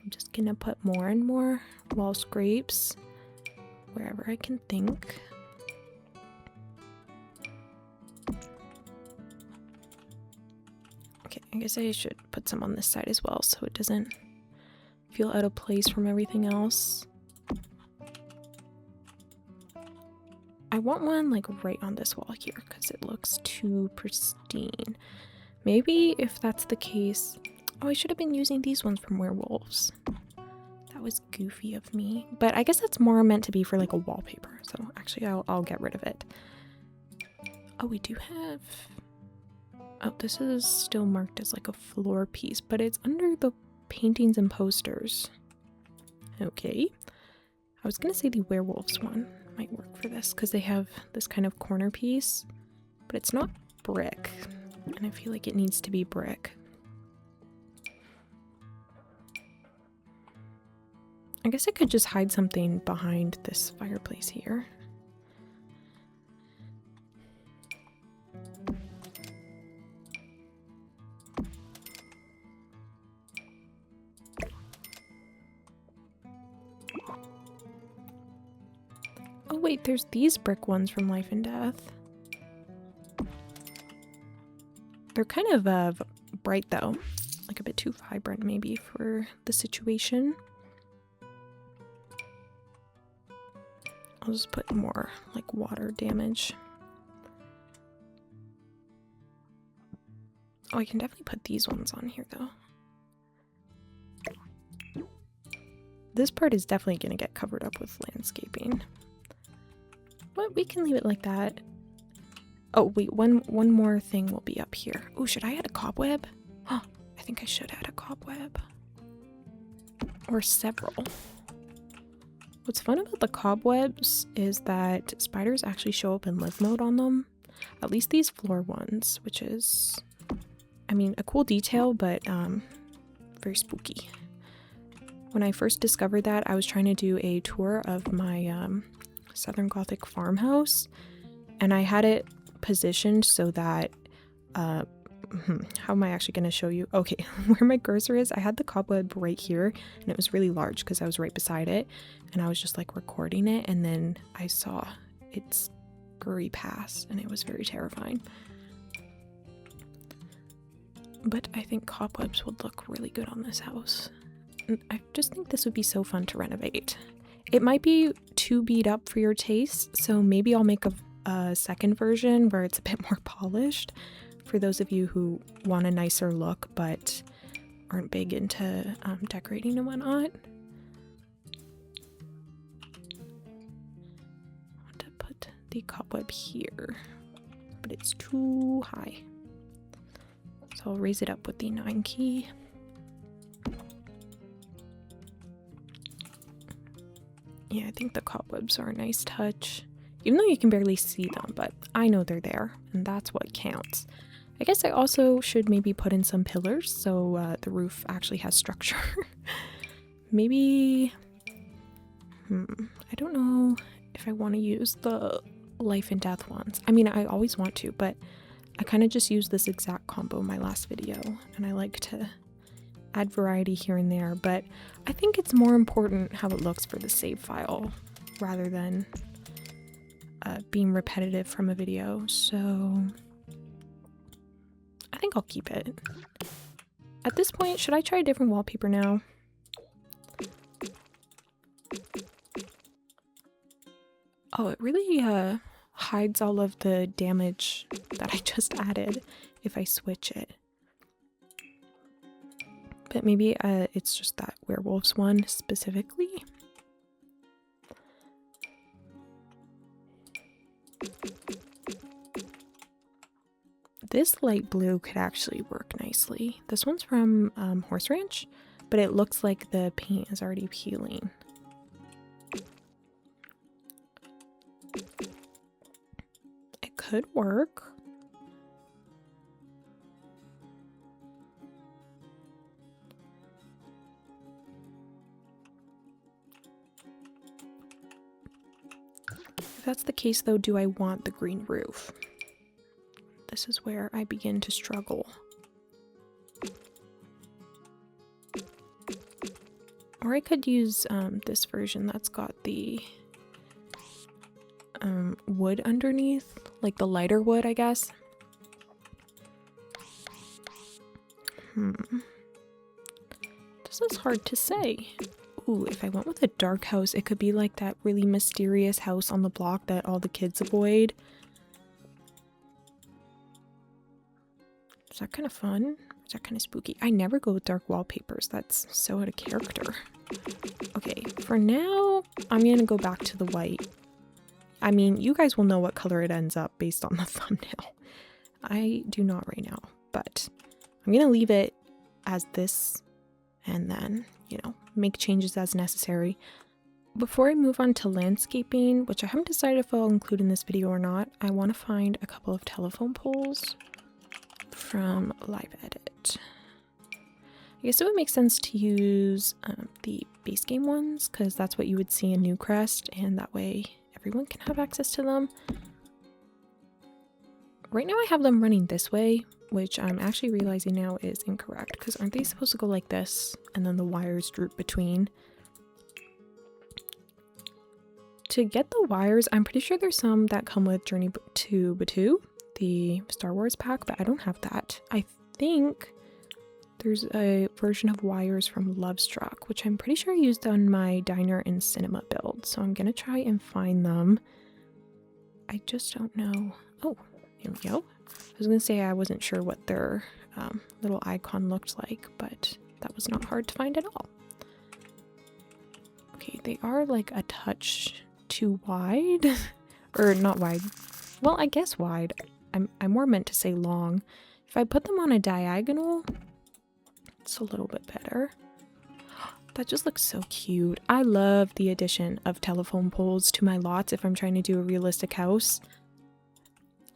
I'm just gonna put more and more wall scrapes wherever I can think. Okay, I guess I should put some on this side as well so it doesn't feel out of place from everything else. I want one like right on this wall here because it looks too pristine. Maybe if that's the case, oh, I should have been using these ones from Werewolves. That was goofy of me, but I guess that's more meant to be for like a wallpaper. So actually I'll get rid of it. Oh, we do have, oh, this is still marked as like a floor piece, but it's under the paintings and posters. Okay. I was gonna say the Werewolves one might work for this because they have this kind of corner piece, but it's not brick, and I feel like it needs to be brick. I guess I could just hide something behind this fireplace here. Oh wait, there's these brick ones from Life and Death. They're kind of bright though, like a bit too vibrant maybe for the situation. I'll just put more like water damage. Oh, I can definitely put these ones on here though. This part is definitely going to get covered up with landscaping. what? We can leave it like that. Oh, wait, one more thing will be up here. Oh, should I add a cobweb? Oh, I think I should add a cobweb. Or several. What's fun about the cobwebs is that spiders actually show up in live mode on them. At least these floor ones, which is, I mean, a cool detail, but very spooky. When I first discovered that, I was trying to do a tour of my Southern Gothic farmhouse, and I had it positioned so that how am I actually going to show you? Okay, where my cursor is, I had the cobweb right here, and it was really large because I was right beside it, and I was just like recording it, and then I saw it scurry past, and it was very terrifying. But I think cobwebs would look really good on this house. I just think this would be so fun to renovate. It might be too beat up for your taste, so maybe I'll make a second version where it's a bit more polished for those of you who want a nicer look but aren't big into decorating and whatnot. I want to put the cobweb here, but it's too high. So I'll raise it up with the 9 key. Yeah, I think the cobwebs are a nice touch. Even though you can barely see them, but I know they're there, and that's what counts. I guess I also should maybe put in some pillars so the roof actually has structure. Maybe, I don't know if I want to use the life and death ones. I mean, I always want to, but I kind of just used this exact combo in my last video, and I like to add variety here and there, but I think it's more important how it looks for the save file rather than being repetitive from a video, so I think I'll keep it. At this point, should I try a different wallpaper now? Oh, it really hides all of the damage that I just added if I switch it. But maybe it's just that werewolves one specifically. This light blue could actually work nicely. This one's from Horse Ranch, but it looks like the paint is already peeling. It could work. If that's the case though, do I want the green roof? This is where I begin to struggle. Or I could use this version that's got the wood underneath, like the lighter wood, I guess. This is hard to say. Ooh, if I went with a dark house, it could be like that really mysterious house on the block that all the kids avoid. Is that kind of fun? Is that kind of spooky? I never go with dark wallpapers. That's so out of character. Okay, for now, I'm gonna go back to the white. I mean, you guys will know what color it ends up based on the thumbnail. I do not right now, but I'm gonna leave it as this and then, you know, make changes as necessary. Before I move on to landscaping, which I haven't decided if I'll include in this video or not, I want to find a couple of telephone poles from Live Edit. I guess it would make sense to use the base game ones because that's what you would see in Newcrest, and that way everyone can have access to them. Right now I have them running this way, which I'm actually realizing now is incorrect because aren't they supposed to go like this and then the wires droop between? To get the wires, I'm pretty sure there's some that come with Journey to Batuu, the Star Wars pack, but I don't have that. I think there's a version of wires from Lovestruck, which I'm pretty sure I used on my diner and cinema build, so I'm gonna try and find them. I just don't know. Oh, here we go. I was gonna say I wasn't sure what their little icon looked like, but that was not hard to find at all. Okay, they are like a touch too wide. Or not wide. Well, I guess wide. I more meant to say long. If I put them on a diagonal, it's a little bit better. That just looks so cute. I love the addition of telephone poles to my lots if I'm trying to do a realistic house.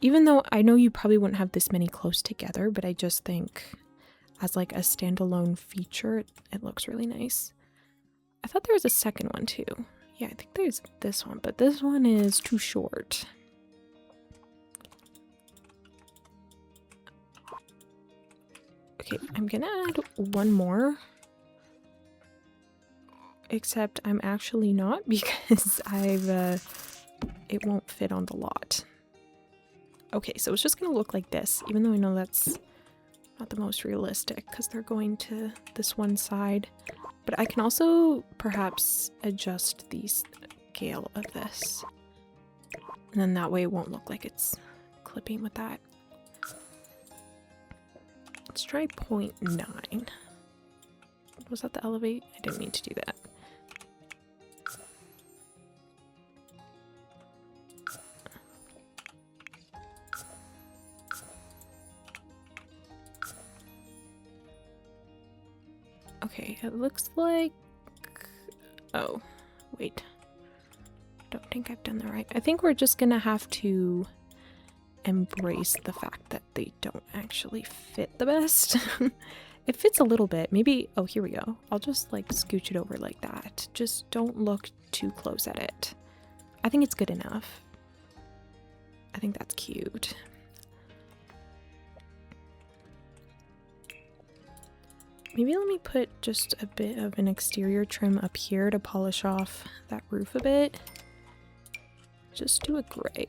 Even though I know you probably wouldn't have this many close together, but I just think as like a standalone feature, it looks really nice. I thought there was a second one too. Yeah, I think there's this one, but this one is too short. Okay, I'm gonna add one more. Except I'm actually not because it won't fit on the lot. Okay, so it's just gonna look like this, even though I know that's not the most realistic because they're going to this one side. But I can also perhaps adjust the scale of this. And then that way it won't look like it's clipping with that. Let's try 0.9. Was that the elevate? I didn't mean to do that. Okay, it looks like... Oh, wait. I don't think I've done that right. I think we're just gonna have to embrace the fact that they don't actually fit the best. It fits a little bit. Maybe... Oh, here we go. I'll just like scooch it over like that. Just don't look too close at it. I think it's good enough. I think that's cute. Maybe let me put just a bit of an exterior trim up here to polish off that roof a bit. Just do a gray.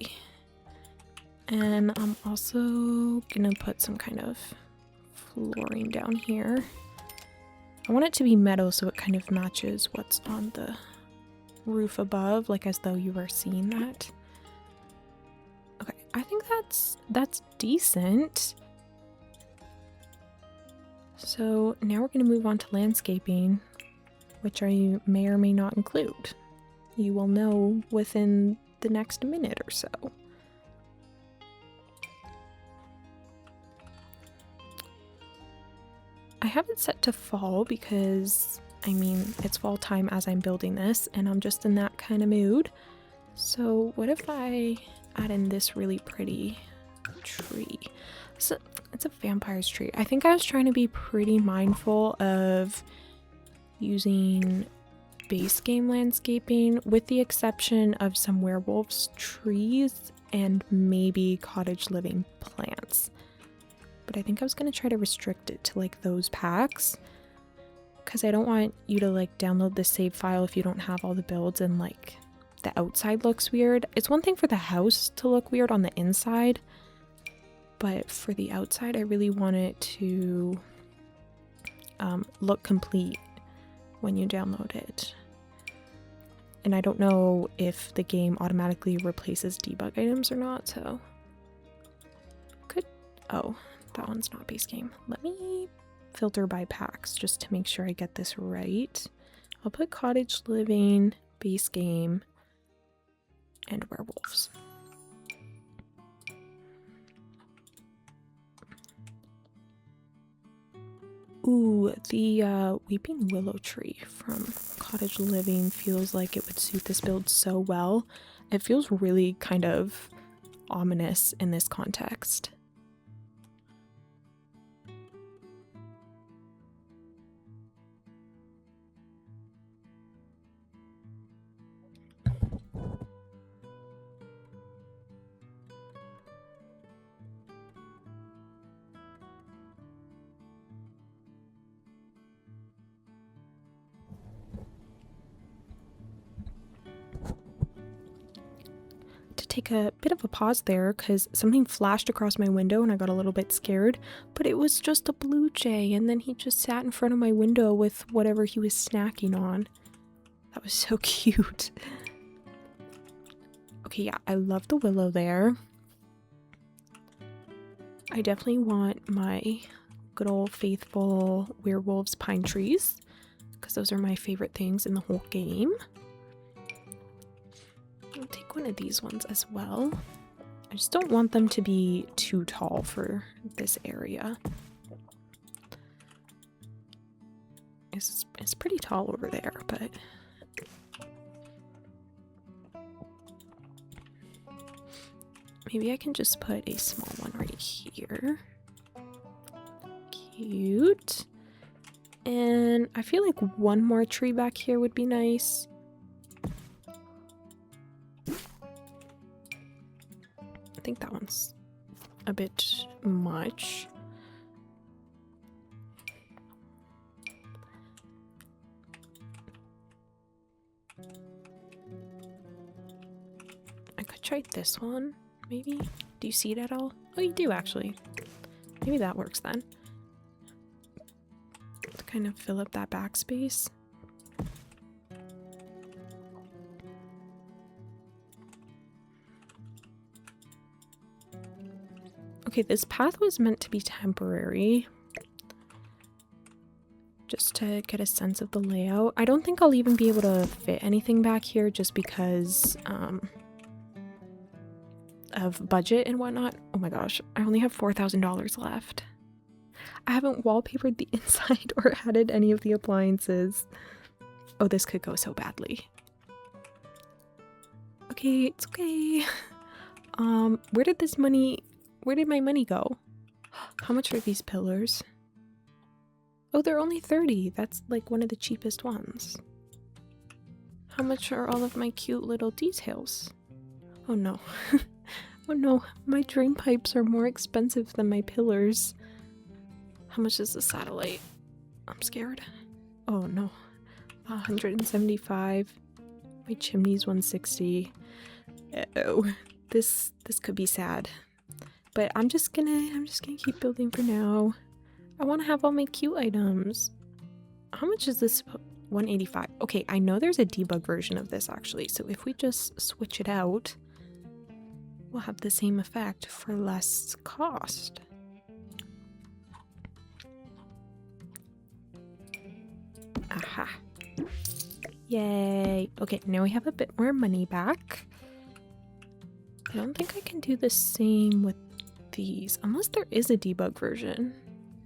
And I'm also gonna put some kind of flooring down here. I want it to be metal so it kind of matches what's on the roof above, like as though you were seeing that. Okay, I think that's decent. So now we're going to move on to landscaping, which I may or may not include. You will know within the next minute or so. I have it set to fall because, I mean, it's fall time as I'm building this, and I'm just in that kind of mood. So what if I add in this really pretty tree? So it's a vampire's tree. I think I was trying to be pretty mindful of using base game landscaping, with the exception of some werewolves trees and maybe cottage living plants. But I think I was going to try to restrict it to like those packs, because I don't want you to like download the save file if you don't have all the builds and like the outside looks weird. It's one thing for the house to look weird on the inside, but for the outside, I really want it to look complete when you download it. And I don't know if the game automatically replaces debug items or not, so... Oh, that one's not base game. Let me filter by packs just to make sure I get this right. I'll put cottage living, base game, and werewolves. Ooh, the weeping willow tree from cottage living feels like it would suit this build so well. It feels really kind of ominous in this context. Take a bit of a pause there because something flashed across my window and I got a little bit scared, but it was just a blue jay, and then he just sat in front of my window with whatever he was snacking on. That was so cute. Okay, yeah, I love the willow there. I definitely want my good old faithful werewolves pine trees because those are my favorite things in the whole game. I'll take one of these ones as well. I just don't want them to be too tall for this area. It's pretty tall over there, but maybe I can just put a small one right here. Cute. And I feel like one more tree back here would be nice. I think that one's a bit much. I could try this one, maybe. Do you see it at all? Oh, you do actually. Maybe that works then. To kind of fill up that backspace. Okay, this path was meant to be temporary. Just to get a sense of the layout. I don't think I'll even be able to fit anything back here just because of budget and whatnot. Oh my gosh, I only have $4,000 left. I haven't wallpapered the inside or added any of the appliances. Oh, this could go so badly. Okay, it's okay. Where did my money go? How much are these pillars? Oh, they're only 30. That's like one of the cheapest ones. How much are all of my cute little details? Oh no. Oh no, my drain pipes are more expensive than my pillars. How much is the satellite? I'm scared. Oh no. 175. My chimney's 160. Oh, this could be sad. But I'm just gonna keep building for now. I want to have all my cute items. How much is this? 185. Okay, I know there's a debug version of this actually, so if we just switch it out, we'll have the same effect for less cost. Aha. Yay. Okay, now we have a bit more money back. I don't think I can do the same with these, unless there is a debug version.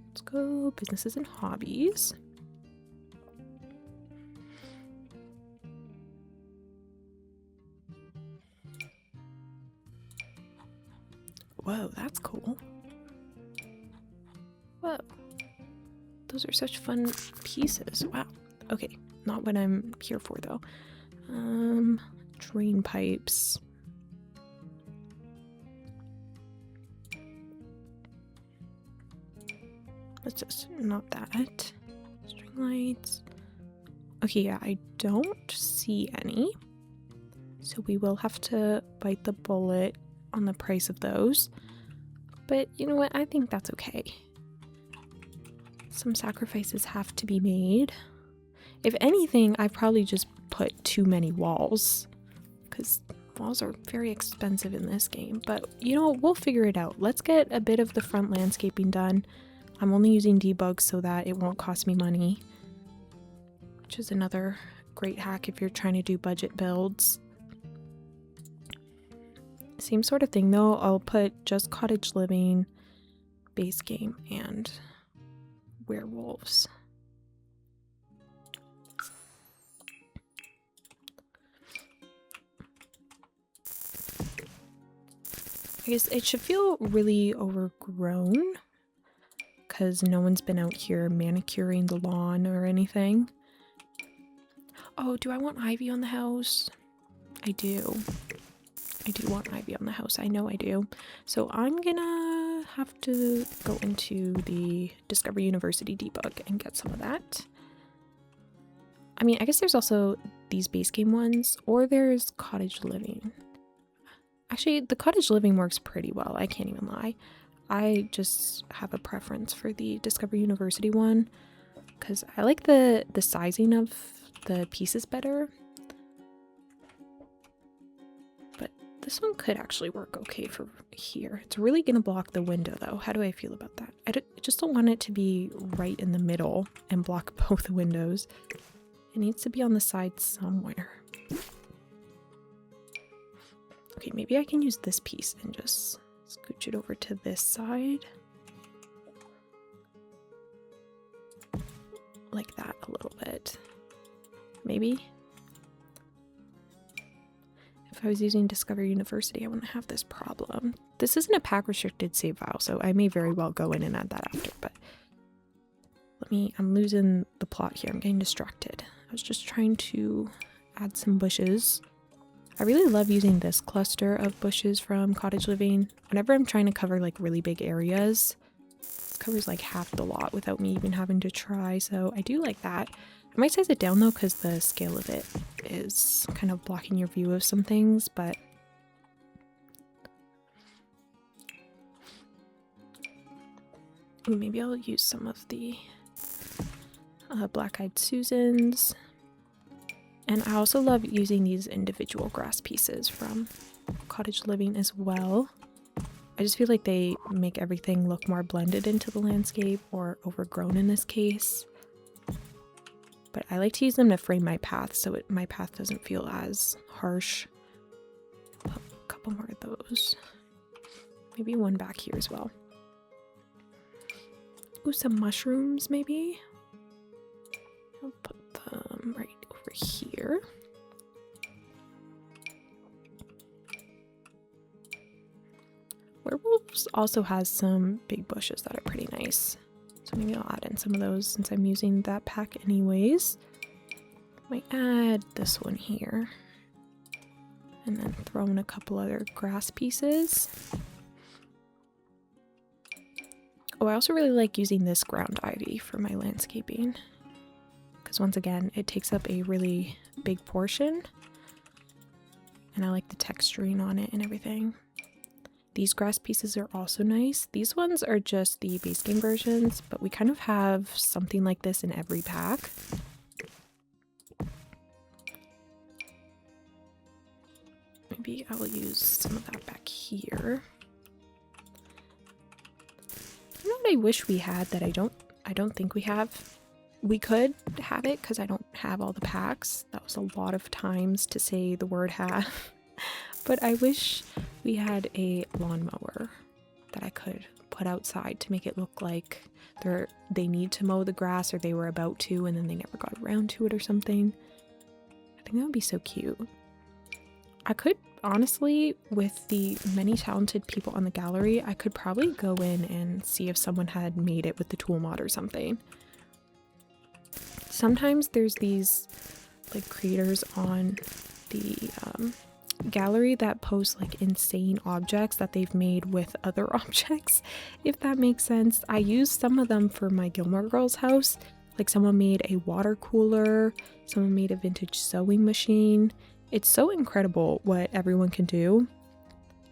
Let's go businesses and hobbies. Whoa, that's cool. Whoa. Those are such fun pieces. Wow. Okay, not what I'm here for though. Drain pipes. Let's just not that. String lights. Okay, yeah, I don't see any. So we will have to bite the bullet on the price of those. But you know what? I think that's okay. Some sacrifices have to be made. If anything, I've probably just put too many walls. Because walls are very expensive in this game. But you know, we'll figure it out. Let's get a bit of the front landscaping done. I'm only using debug so that it won't cost me money, which is another great hack if you're trying to do budget builds. Same sort of thing though, I'll put just cottage living, base game, and werewolves. I guess it should feel really overgrown because no one's been out here manicuring the lawn or anything. Oh, do I want ivy on the house? I do. I do want ivy on the house. I know I do. So I'm gonna have to go into the Discover University debug and get some of that. I mean, I guess there's also these base game ones, or there's cottage living. Actually, the cottage living works pretty well. I can't even lie. I just have a preference for the Discover University one because I like the sizing of the pieces better. But this one could actually work okay for here. It's really going to block the window though. How do I feel about that? I just don't want it to be right in the middle and block both windows. It needs to be on the side somewhere. Okay, maybe I can use this piece and just scooch it over to this side. Like that a little bit. Maybe. If I was using Discover University, I wouldn't have this problem. This isn't a pack restricted save file, so I may very well go in and add that after, but I'm losing the plot here. I'm getting distracted. I was just trying to add some bushes. I really love using this cluster of bushes from Cottage Living. Whenever I'm trying to cover like really big areas, it covers like half the lot without me even having to try, so I do like that. I might size it down though because the scale of it is kind of blocking your view of some things, but maybe I'll use some of the Black-Eyed Susans. And I also love using these individual grass pieces from Cottage Living as well. I just feel like they make everything look more blended into the landscape, or overgrown in this case. But I like to use them to frame my path so my path doesn't feel as harsh. Put a couple more of those. Maybe one back here as well. Ooh, some mushrooms maybe? I'll put them right over here. Werewolves also has some big bushes that are pretty nice. So maybe I'll add in some of those since I'm using that pack anyways. Might add this one here. And then throw in a couple other grass pieces. Oh, I also really like using this ground ivy for my landscaping. Because once again, it takes up a really big portion. And I like the texturing on it and everything. These grass pieces are also nice. These ones are just the base game versions, but we kind of have something like this in every pack. Maybe I will use some of that back here. You know what I wish we had that I don't think we have? We could have it because I don't have all the packs. That was a lot of times to say the word have. But I wish we had a lawnmower that I could put outside to make it look like they need to mow the grass, or they were about to and then they never got around to it or something. I think that would be so cute. I could, honestly, with the many talented people on the gallery, I could probably go in and see if someone had made it with the tool mod or something. Sometimes there's these like creators on the gallery that post like insane objects that they've made with other objects, if that makes sense. I used some of them for my Gilmore Girls house. Like someone made a water cooler, someone made a vintage sewing machine. It's so incredible what everyone can do,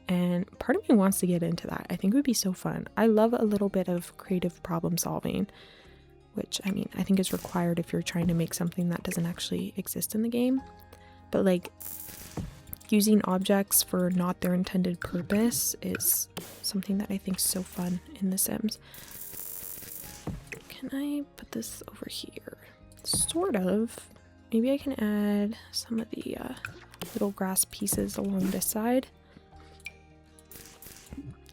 and part of me wants to get into that. I think it would be so fun. I love a little bit of creative problem solving, which I mean I think is required if you're trying to make something that doesn't actually exist in the game. But like using objects for not their intended purpose is something that I think is so fun in The Sims. Can I put this over here? Sort of. Maybe I can add some of the little grass pieces along this side.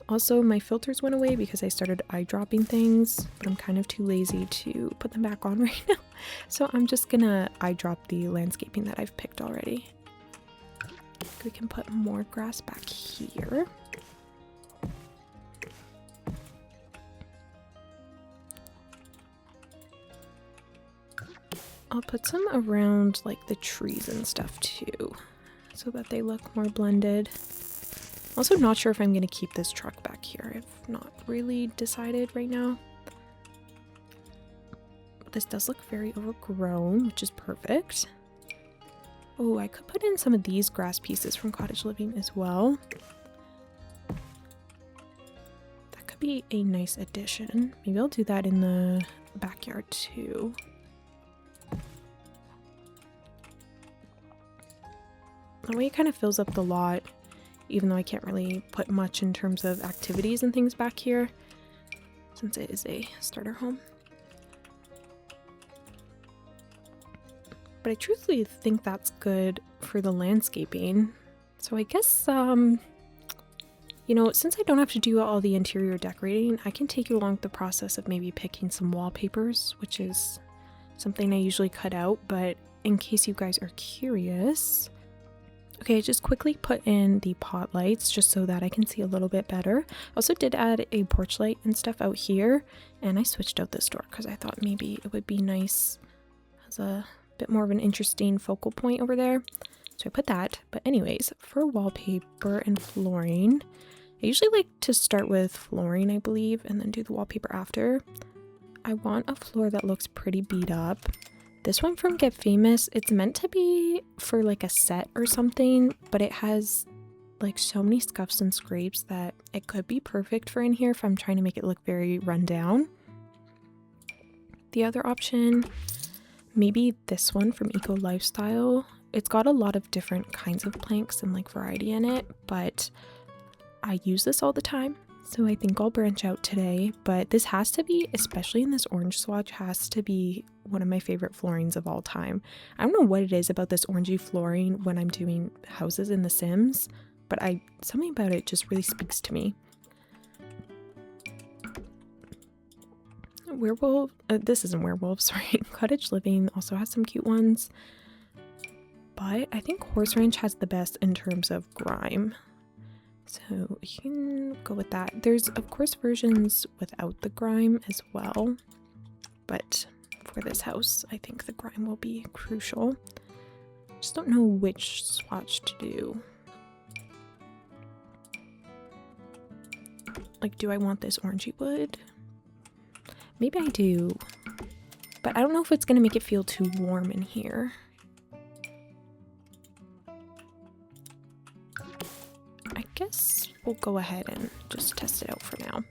Also, my filters went away because I started eyedropping things, but I'm kind of too lazy to put them back on right now. So I'm just gonna eyedrop the landscaping that I've picked already. We can put more grass back here. I'll put some around like the trees and stuff too, so that they look more blended. Also not sure if I'm going to keep this truck back here. I've not really decided right now. But this does look very overgrown, which is perfect. Oh, I could put in some of these grass pieces from Cottage Living as well. That could be a nice addition. Maybe I'll do that in the backyard too. That way it kind of fills up the lot, even though I can't really put much in terms of activities and things back here, since it is a starter home. But I truthfully think that's good for the landscaping. So I guess, you know, since I don't have to do all the interior decorating, I can take you along the process of maybe picking some wallpapers, which is something I usually cut out, but in case you guys are curious. Okay, I just quickly put in the pot lights just so that I can see a little bit better. I also did add a porch light and stuff out here, and I switched out this door because I thought maybe it would be nice as a bit more of an interesting focal point over there. So I put that. But anyways, for wallpaper and flooring, I usually like to start with flooring, I believe, and then do the wallpaper after. I want a floor that looks pretty beat up. This one from Get Famous, it's meant to be for like a set or something, but it has like so many scuffs and scrapes that it could be perfect for in here if I'm trying to make it look very run down. The other option, maybe this one from Eco Lifestyle. It's got a lot of different kinds of planks and like variety in it, but I use this all the time. So I think I'll branch out today, but this has to be, especially in this orange swatch, has to be one of my favorite floorings of all time. I don't know what it is about this orangey flooring when I'm doing houses in The Sims, but something about it just really speaks to me. Werewolf, this isn't werewolf, sorry. Cottage Living also has some cute ones, but I think Horse Ranch has the best in terms of grime. So you can go with that. There's of course versions without the grime as well, but for this house I think the grime will be crucial. Just don't know which swatch to do. Like, do I want this orangey wood? Maybe I do, but I don't know if it's gonna make it feel too warm in here. I guess we'll go ahead and just test it out for now.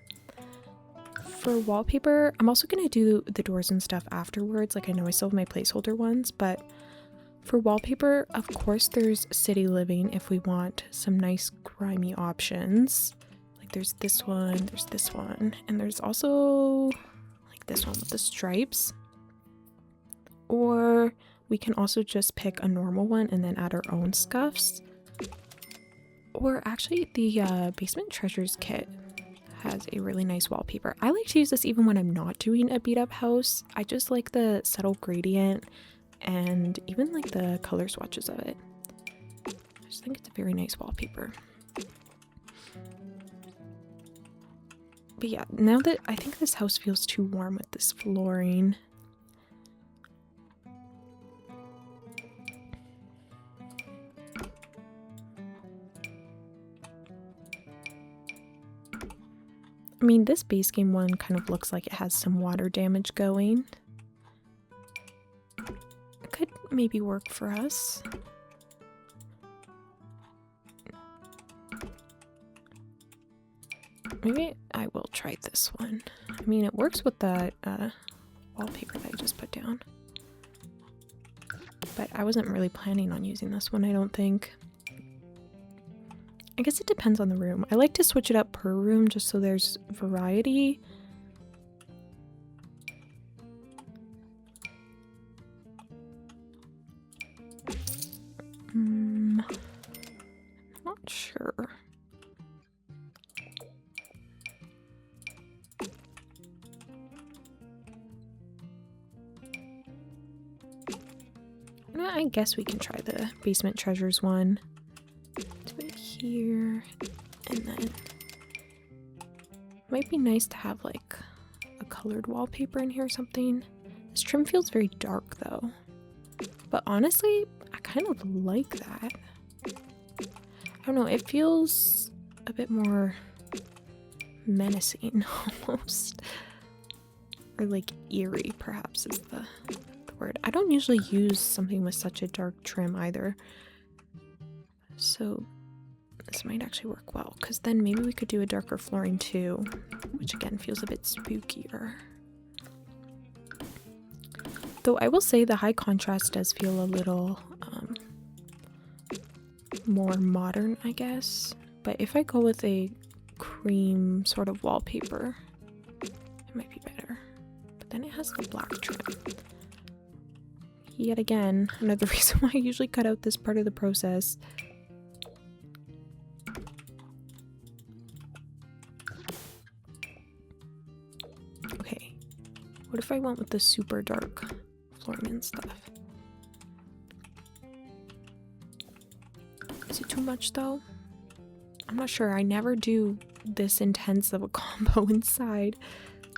For wallpaper, I'm also going to do the doors and stuff afterwards. Like, I know I still have my placeholder ones, but for wallpaper, of course, there's City Living if we want some nice grimy options. Like, there's this one, and there's also like this one with the stripes. Or we can also just pick a normal one and then add our own scuffs. Or actually, the Basement Treasures kit has a really nice wallpaper. I like to use this even when I'm not doing a beat up house. I just like the subtle gradient and even like the color swatches of it. I just think it's a very nice wallpaper. But yeah, now that I think this house feels too warm with this flooring. I mean, this base game one kind of looks like it has some water damage going. It could maybe work for us. Maybe I will try this one. I mean, it works with that wallpaper that I just put down. But I wasn't really planning on using this one, I don't think. I guess it depends on the room. I like to switch it up per room just so there's variety. Not sure. I guess we can try the Basement Treasures one. Here, and then might be nice to have like a colored wallpaper in here or something. This trim feels very dark though, but honestly I kind of like that. I don't know, it feels a bit more menacing almost, or like eerie perhaps is the word. I don't usually use something with such a dark trim either, so this might actually work well, because then maybe we could do a darker flooring too, which again feels a bit spookier. Though I will say the high contrast does feel a little more modern, I guess. But if I go with a cream sort of wallpaper, it might be better. But then it has the black trim. Yet again, another reason why I usually cut out this part of the process. What if I went with the super dark flooring and stuff? Is it too much though? I'm not sure. I never do this intense of a combo inside.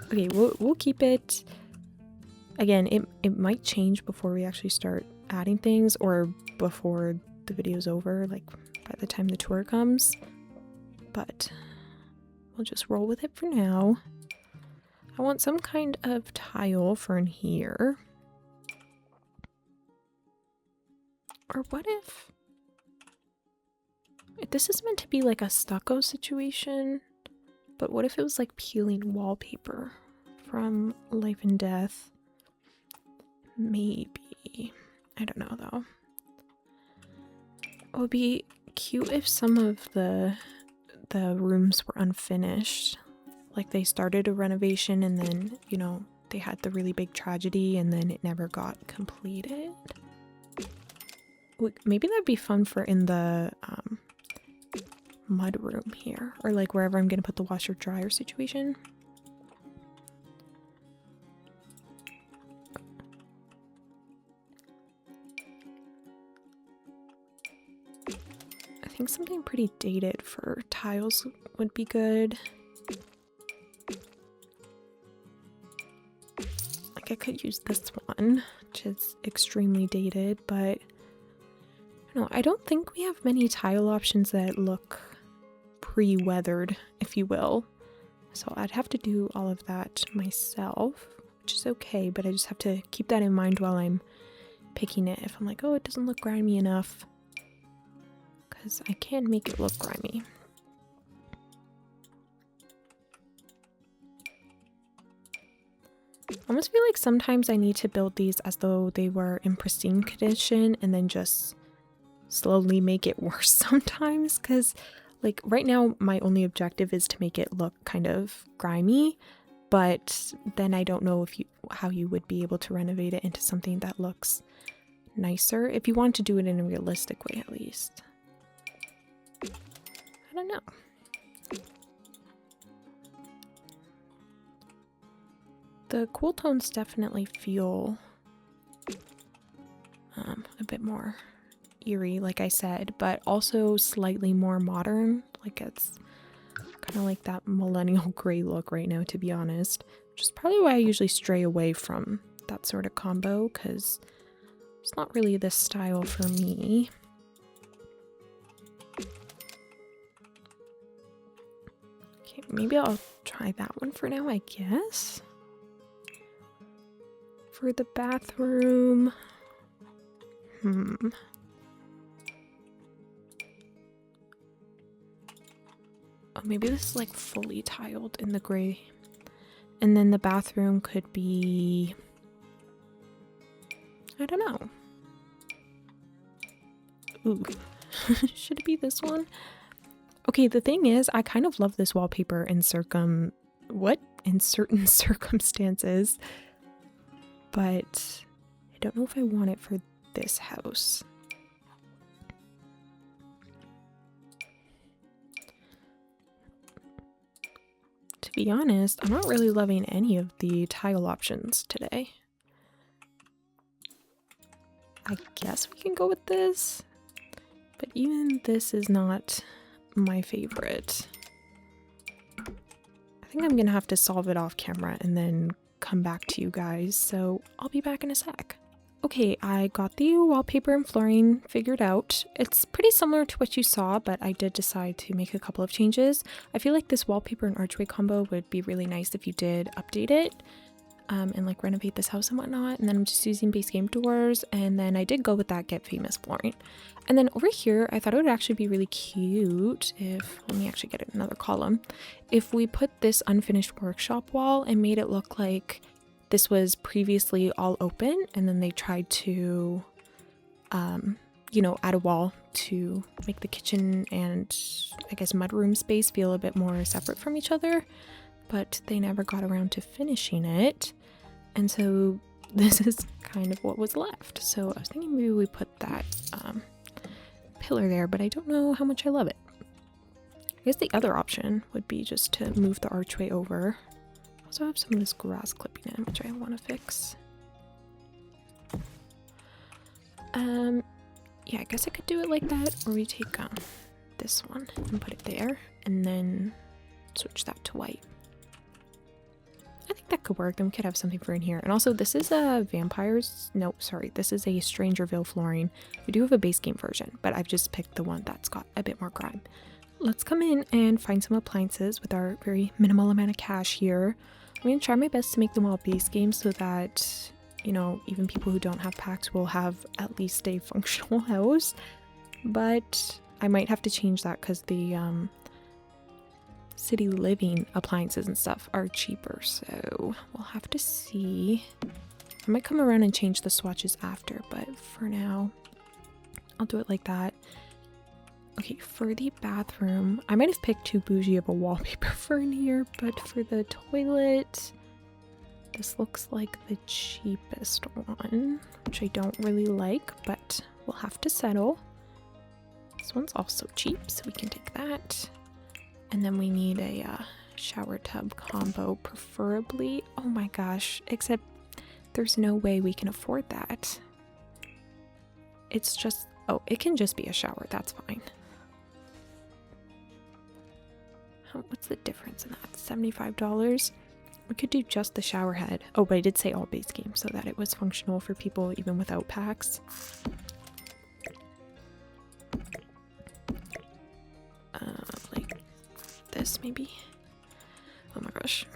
Okay, we'll keep it. Again, it might change before we actually start adding things, or before the video's over, like by the time the tour comes. But we'll just roll with it for now. I want some kind of tile for in here. Or what if this is meant to be like a stucco situation, but what if it was like peeling wallpaper from Life and Death? Maybe. I don't know though. It would be cute if some of the rooms were unfinished. Like they started a renovation and then, you know, they had the really big tragedy and then it never got completed. Maybe that'd be fun for in the mud room here, or like wherever I'm gonna put the washer dryer situation. I think something pretty dated for tiles would be good. Like I could use this one, which is extremely dated, but no, I don't think we have many tile options that look pre-weathered, if you will. So I'd have to do all of that myself, which is okay, but I just have to keep that in mind while I'm picking it. If I'm like, oh, it doesn't look grimy enough, because I can make it look grimy. I almost feel like sometimes I need to build these as though they were in pristine condition and then just slowly make it worse sometimes, because like right now my only objective is to make it look kind of grimy, but then I don't know how you would be able to renovate it into something that looks nicer if you want to do it in a realistic way, at least. I don't know. The cool tones definitely feel a bit more eerie, like I said, but also slightly more modern. Like it's kind of like that millennial gray look right now, to be honest, which is probably why I usually stray away from that sort of combo, because it's not really the style for me. Okay, maybe I'll try that one for now, I guess. For the bathroom, oh, maybe this is like fully tiled in the gray. And then the bathroom could be, I don't know. Ooh, should it be this one? Okay, the thing is, I kind of love this wallpaper in certain circumstances, but I don't know if I want it for this house. To be honest, I'm not really loving any of the tile options today. I guess we can go with this, but even this is not my favorite. I think I'm gonna have to solve it off camera and then come back to you guys, so I'll be back in a sec. Okay, I got the wallpaper and flooring figured out. It's pretty similar to what you saw, but I did decide to make a couple of changes. I feel like this wallpaper and archway combo would be really nice if you did update it and like renovate this house and whatnot. And then I'm just using base game doors, and then I did go with that Get Famous flooring. And then over here, I thought it would actually be really cute if, let me actually get another column, if we put this unfinished workshop wall and made it look like this was previously all open, and then they tried to, you know, add a wall to make the kitchen and I guess mudroom space feel a bit more separate from each other, but they never got around to finishing it. And so this is kind of what was left. So I was thinking maybe we put that pillar there, but I don't know how much I love it. I guess the other option would be just to move the archway over also have some of this grass clipping in, which I want to fix. Yeah, I guess I could do it like that, or we take this one and put it there, and then switch that to white. I think that could work. Then we could have something for in here. And also, this is a vampires. No, sorry, this is a Strangerville flooring. We do have a base game version, but I've just picked the one that's got a bit more grime. Let's come in and find some appliances with our very minimal amount of cash here. I'm going to try my best to make them all base games so that, you know, even people who don't have packs will have at least a functional house. But I might have to change that because the city living appliances and stuff are cheaper. So we'll have to see. I might come around and change the swatches after, but for now, I'll do it like that. Okay, for the bathroom, I might have picked too bougie of a wallpaper for in here, but for the toilet, this looks like the cheapest one, which I don't really like, but we'll have to settle. This one's also cheap, so we can take that. And then we need a shower tub combo, preferably. Oh my gosh, except there's no way we can afford that. It's just, oh, it can just be a shower, that's fine. What's the difference in that? $75? We could do just the shower head. Oh, but I did say all base game so that it was functional for people even without packs. Like this maybe. Oh my gosh,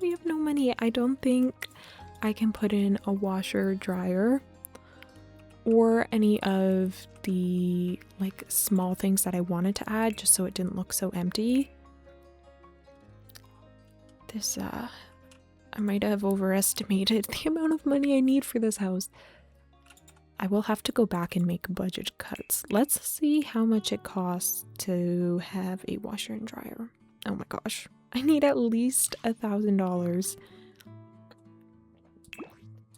we have no money. I don't think I can put in a washer dryer or any of the like small things that I wanted to add just so it didn't look so empty. This I might have overestimated the amount of money I need for this house. I will have to go back and make budget cuts. Let's see how much it costs to have a washer and dryer. Oh my gosh, I need at least $1,000.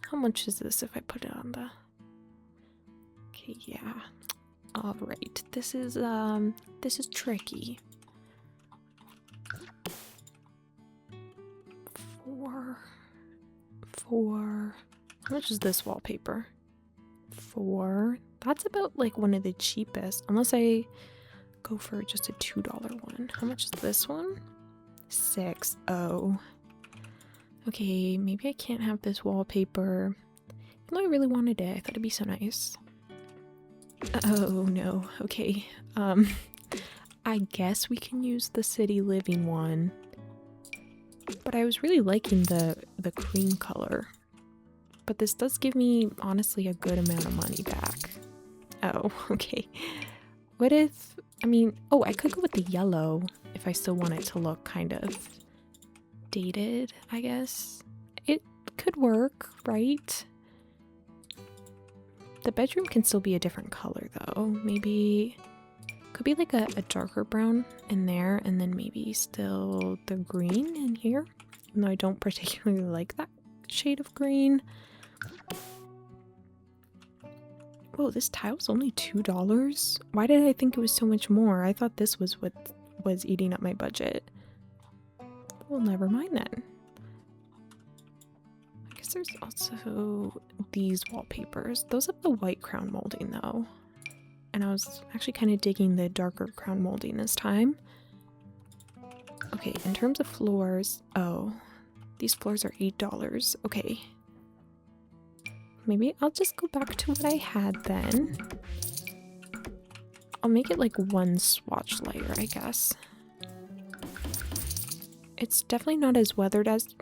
How much is this if I put it on the... Okay, yeah. All right, this is tricky. Four. How much is this wallpaper? $4. That's about like one of the cheapest, unless I go for just a $2 one. How much is this one? $6. Oh. Okay, maybe I can't have this wallpaper. Even though I really wanted it, I thought it'd be so nice. Oh no. Okay. I guess we can use the city living one. But I was really liking the cream color. But this does give me, honestly, a good amount of money back. Oh, okay. What if, I mean, oh, I could go with the yellow if I still want it to look kind of dated, I guess. It could work, right? The bedroom can still be a different color, though. Maybe, could be like a darker brown in there, and then maybe still the green in here. Even though I don't particularly like that shade of green. Whoa, this tile's only $2? Why did I think it was so much more? I thought this was what was eating up my budget. Well, never mind then. I guess there's also these wallpapers. Those have the white crown molding though. And I was actually kind of digging the darker crown molding this time. Okay, in terms of floors, oh, these floors are $8. Okay. Maybe I'll just go back to what I had then. I'll make it like one swatch layer, I guess. It's definitely not as weathered as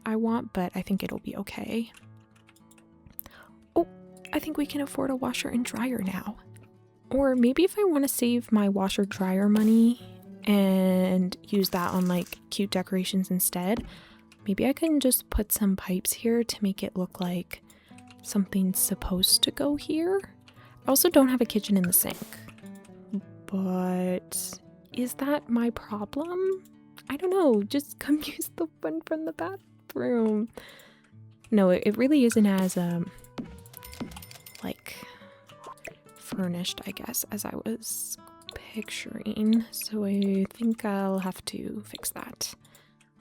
I want, but I think it'll be okay. Oh, I think we can afford a washer and dryer now. Or maybe if I want to save my washer dryer money and use that on like cute decorations instead, maybe I can just put some pipes here to make it look like something's supposed to go here. I also don't have a kitchen in the sink, but is that my problem? I don't know, just come use the one from the bathroom. No, it really isn't as like furnished, I guess, as I was picturing, so I think I'll have to fix that.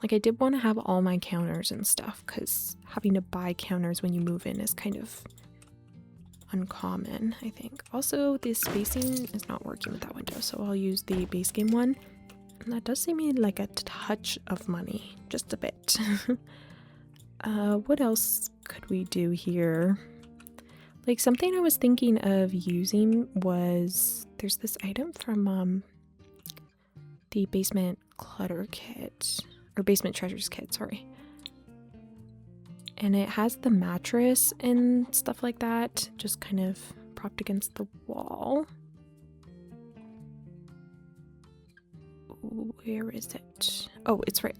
Like, I did want to have all my counters and stuff, because having to buy counters when you move in is kind of uncommon, I think. Also, the spacing is not working with that window, so I'll use the base game one. And that does save me like a touch of money, just a bit. What else could we do here? Like, something I was thinking of using was, there's this item from the basement clutter kit. Or basement treasures kit, sorry. And it has the mattress and stuff like that, just kind of propped against the wall. Where is it? Oh, it's right.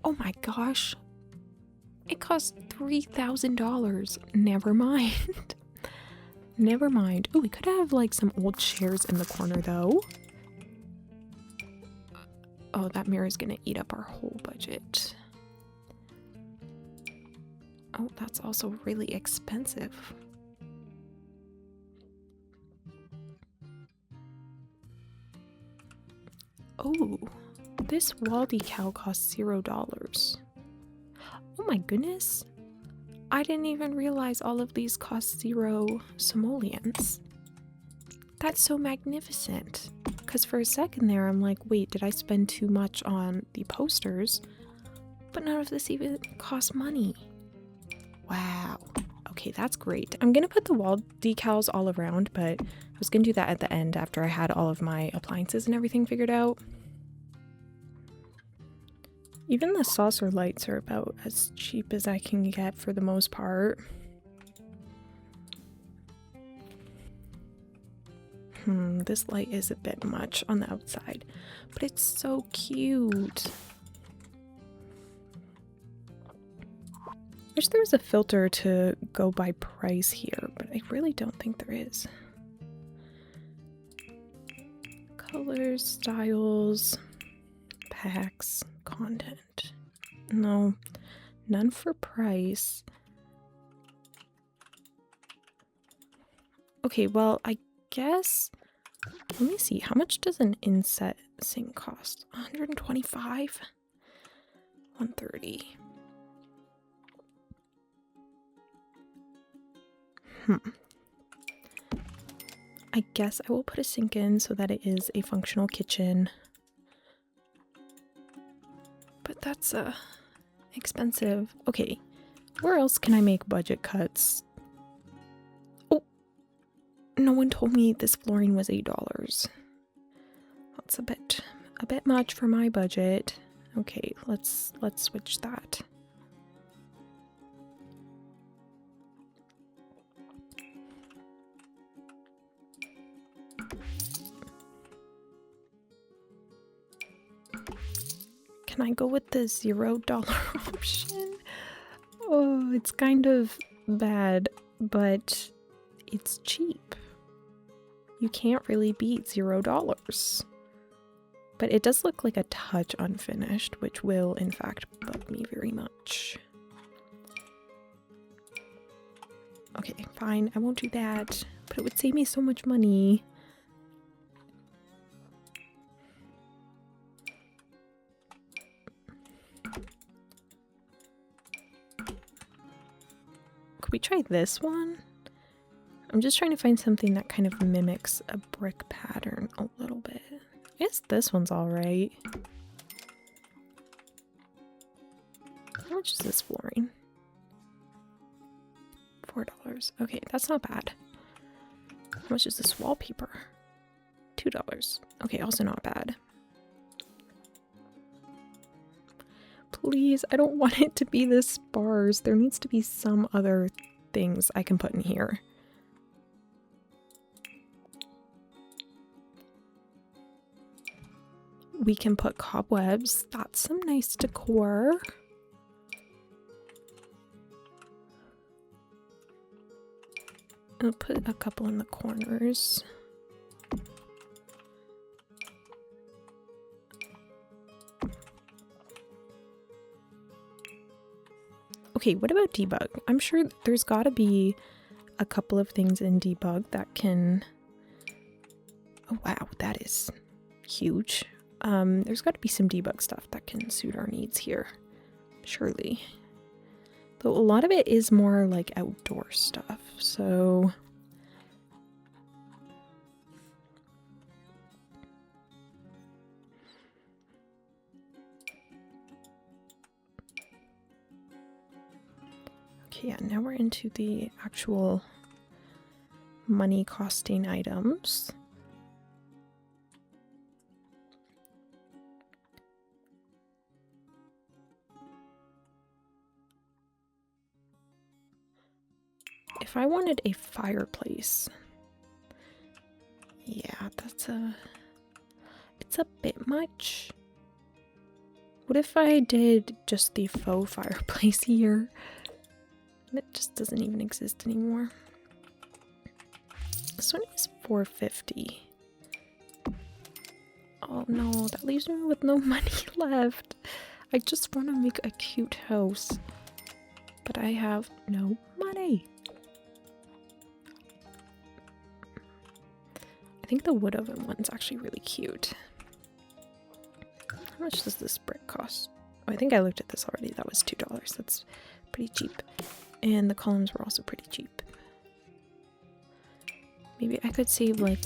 Oh my gosh. It costs $3,000. Never mind. Never mind. Oh, we could have like some old chairs in the corner though. Oh, that mirror is gonna eat up our whole budget. Oh, that's also really expensive. Oh, this wall decal costs $0. Oh my goodness. I didn't even realize all of these cost 0 simoleons. That's so magnificent. Because for a second there, I'm like, wait, did I spend too much on the posters? But none of this even costs money. Wow. Okay, that's great. I'm going to put the wall decals all around, but I was going to do that at the end after I had all of my appliances and everything figured out. Even the saucer lights are about as cheap as I can get for the most part. This light is a bit much on the outside, but it's so cute. Wish there was a filter to go by price here, but I really don't think there is. Colors, styles, packs, content. No, none for price. Okay, well, I guess, let me see, how much does an inset sink cost? 125? 130. I guess I will put a sink in so that it is a functional kitchen. But that's expensive. Okay, where else can I make budget cuts? Oh, no one told me this flooring was $8. That's a bit much for my budget. Okay, let's switch that. Can I go with the $0 option? Oh, it's kind of bad, but it's cheap. You can't really beat $0. But it does look like a touch unfinished, which will in fact bug me very much. Okay, fine, I won't do that, but it would save me so much money. Could we try this one? I'm just trying to find something that kind of mimics a brick pattern a little bit. I guess this one's alright. How much is this flooring? $4. Okay, that's not bad. How much is this wallpaper? $2. Okay, also not bad. Please, I don't want it to be this sparse. There needs to be some other things I can put in here. We can put cobwebs. That's some nice decor. I'll put a couple in the corners. Okay, what about debug? I'm sure there's got to be a couple of things in debug that can... Oh wow, that is huge. there's got to be some debug stuff that can suit our needs here, surely. Though a lot of it is more like outdoor stuff, so... Okay, yeah, now we're into the actual money costing items. If I wanted a fireplace, yeah, it's a bit much. What if I did just the faux fireplace here? It just doesn't even exist anymore. This one is $4.50. Oh no, that leaves me with no money left. I just want to make a cute house, but I have no money. I think the wood oven one's actually really cute. How much does this brick cost? Oh, I think I looked at this already. That was $2. That's pretty cheap. And the columns were also pretty cheap. Maybe I could save like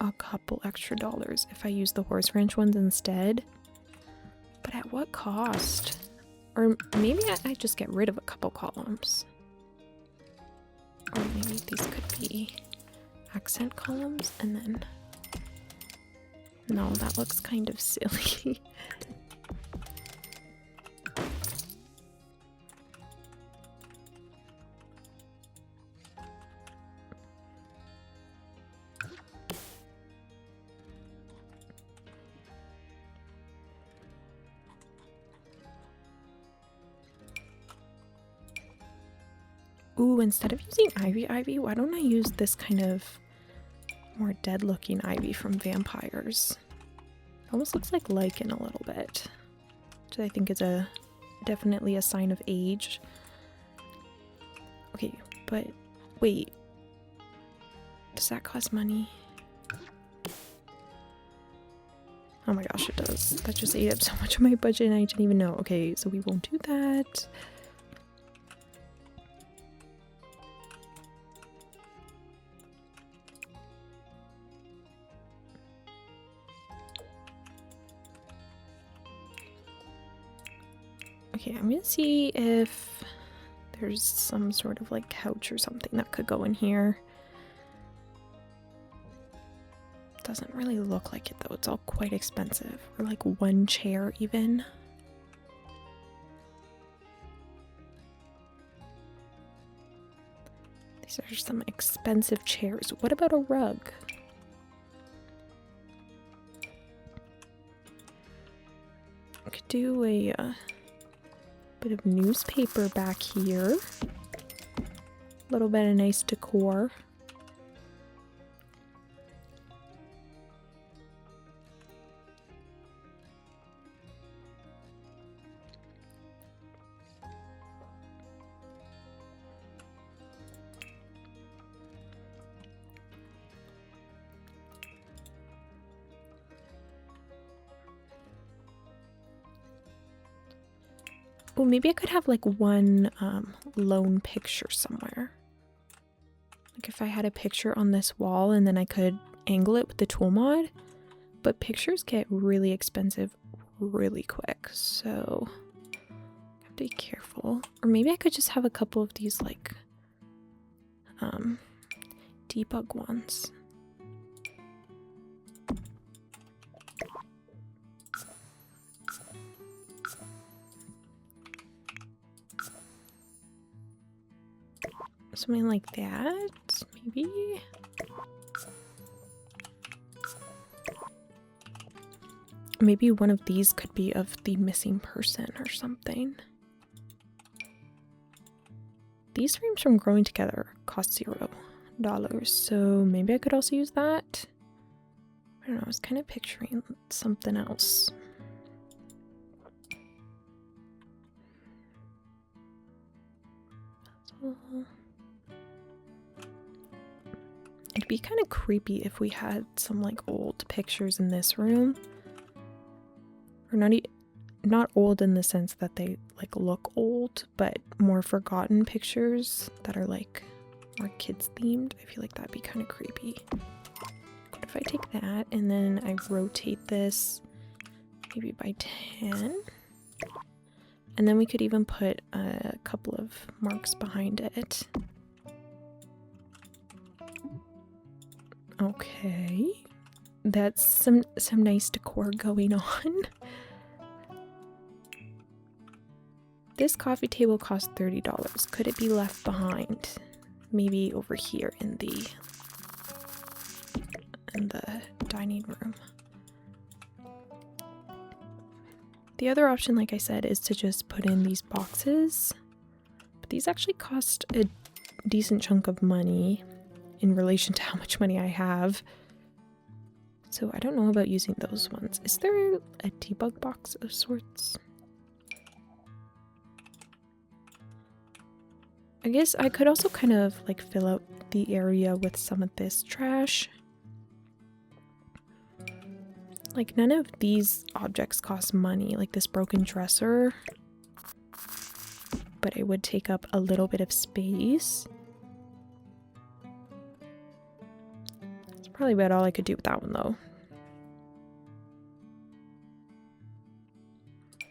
a couple extra dollars if I use the horse ranch ones instead. But at what cost? Or maybe I just get rid of a couple columns. Or maybe these could be accent columns and then... No, that looks kind of silly. Ooh, instead of using ivy, why don't I use this kind of more dead looking ivy from vampires? It almost looks like lichen a little bit, which I think is definitely a sign of age. Okay, but wait, does that cost money? Oh my gosh, it does. That just ate up so much of my budget and I didn't even know. Okay, so we won't do that. Okay, I'm gonna see if there's some sort of like couch or something that could go in here. Doesn't really look like it though, it's all quite expensive. Or like one chair even. These are some expensive chairs. What about a rug? I could do a bit of newspaper back here. A little bit of nice decor. Oh, maybe I could have like one lone picture somewhere. Like if I had a picture on this wall and then I could angle it with the tool mod. But pictures get really expensive really quick, so I have to be careful. Or maybe I could just have a couple of these like debug ones. Something like that, maybe? Maybe one of these could be of the missing person or something. These frames from Growing Together cost $0, so maybe I could also use that. I don't know, I was kind of picturing something else. It'd be kind of creepy if we had some like old pictures in this room, Or not old in the sense that they like look old, but more forgotten pictures that are like more kids themed. I feel like that'd be kind of creepy. What if I take that and then I rotate this maybe by 10? And then we could even put a couple of marks behind it. Okay. That's some nice decor going on. This coffee table cost $30. Could it be left behind? Maybe over here in the dining room. The other option, like I said, is to just put in these boxes. But these actually cost a decent chunk of money in relation to how much money I have. So I don't know about using those ones. Is there a debug box of sorts? I guess I could also kind of like fill out the area with some of this trash. Like none of these objects cost money, like this broken dresser. But it would take up a little bit of space. That's probably about all I could do with that one though.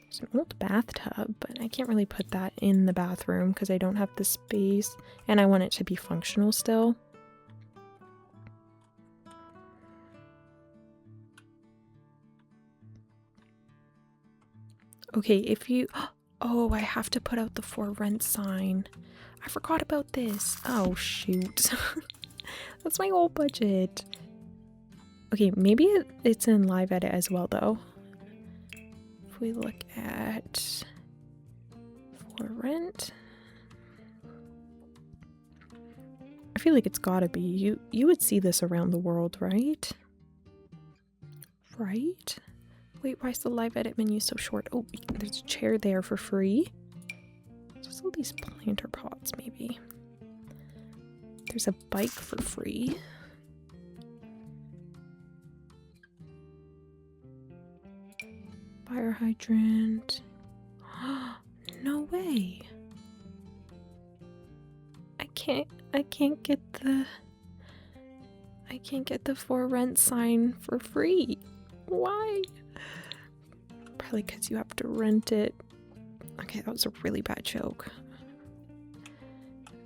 There's an old bathtub, but I can't really put that in the bathroom because I don't have the space and I want it to be functional still. Okay, if you... Oh, I have to put out the for rent sign. I forgot about this. Oh, shoot. That's my whole budget. Okay, maybe it's in live edit as well, though. If we look at for rent... I feel like it's gotta be. You would see this around the world, right? Right? Wait, why is the live edit menu so short? Oh, there's a chair there for free. Just all these planter pots, maybe. There's a bike for free. Fire hydrant. No way. I can't get the for rent sign for free. Why? Probably because you have to rent it. Okay, that was a really bad joke.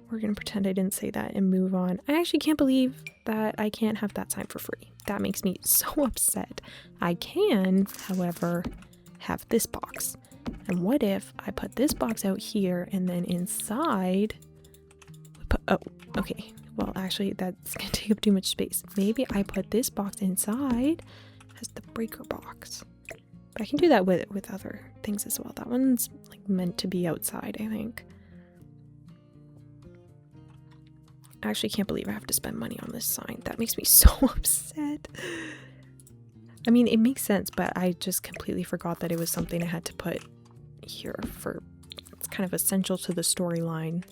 We're gonna pretend I didn't say that and move on. I actually can't believe that I can't have that sign for free. That makes me so upset. I can, however, have this box. And what if I put this box out here and then inside we put, oh, okay. Well, actually, that's gonna take up too much space. Maybe I put this box inside as the breaker box. But I can do that with other things as well. That one's like meant to be outside, I think. I actually can't believe I have to spend money on this sign. That makes me so upset. I mean, it makes sense, but I just completely forgot that it was something I had to put here for... It's kind of essential to the storyline.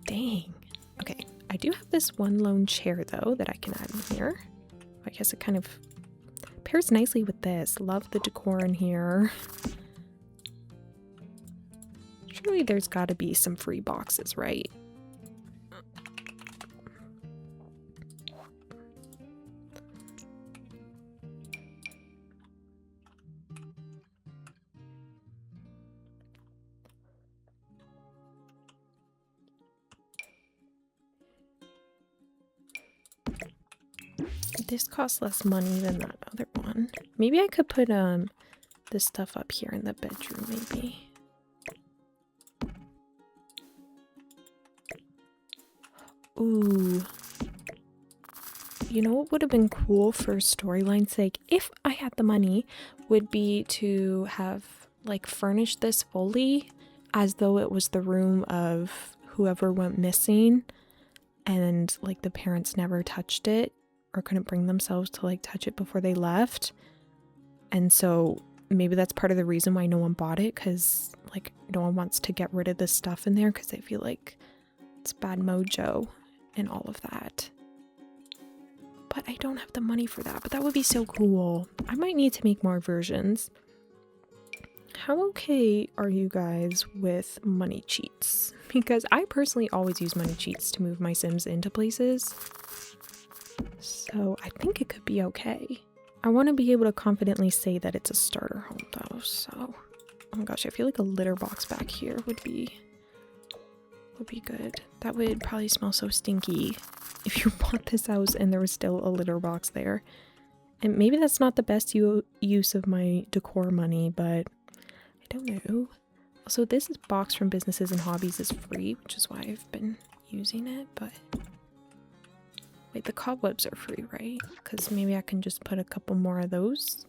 Dang. Okay, I do have this one lone chair, though, that I can add in here. I guess it kind of pairs nicely with this. Love the decor in here. Surely there's got to be some free boxes, right? This costs less money than that other one. Maybe I could put this stuff up here in the bedroom, maybe. Ooh. You know what would have been cool for storyline's sake, if I had the money, would be to have like furnished this fully as though it was the room of whoever went missing and like the parents never touched it or couldn't bring themselves to like touch it before they left. And so maybe that's part of the reason why no one bought it, because like no one wants to get rid of this stuff in there because they feel like it's bad mojo and all of that. But I don't have the money for that, but that would be so cool. I might need to make more versions. how okay are you guys with money cheats? Because I personally always use money cheats to move my Sims into places. So I think it could be okay. I want to be able to confidently say that it's a starter home though, so... Oh my gosh, I feel like a litter box back here would be good. That would probably smell so stinky if you bought this house and there was still a litter box there. And maybe that's not the best use of my decor money, but I don't know. Also, this is box from businesses and hobbies is free, which is why I've been using it, but... Wait, the cobwebs are free, right? Because maybe I can just put a couple more of those.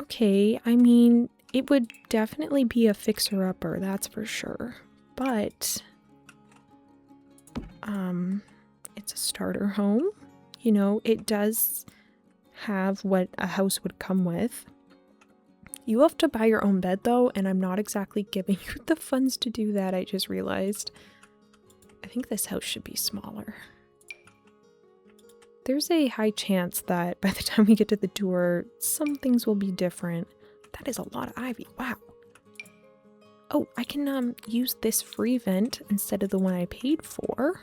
Okay, I mean, it would definitely be a fixer-upper, that's for sure. But, it's a starter home. You know, it does have what a house would come with. You have to buy your own bed though, and I'm not exactly giving you the funds to do that, I just realized. I think this house should be smaller. There's a high chance that by the time we get to the door, some things will be different. That is a lot of ivy, wow. Oh, I can use this free vent instead of the one I paid for.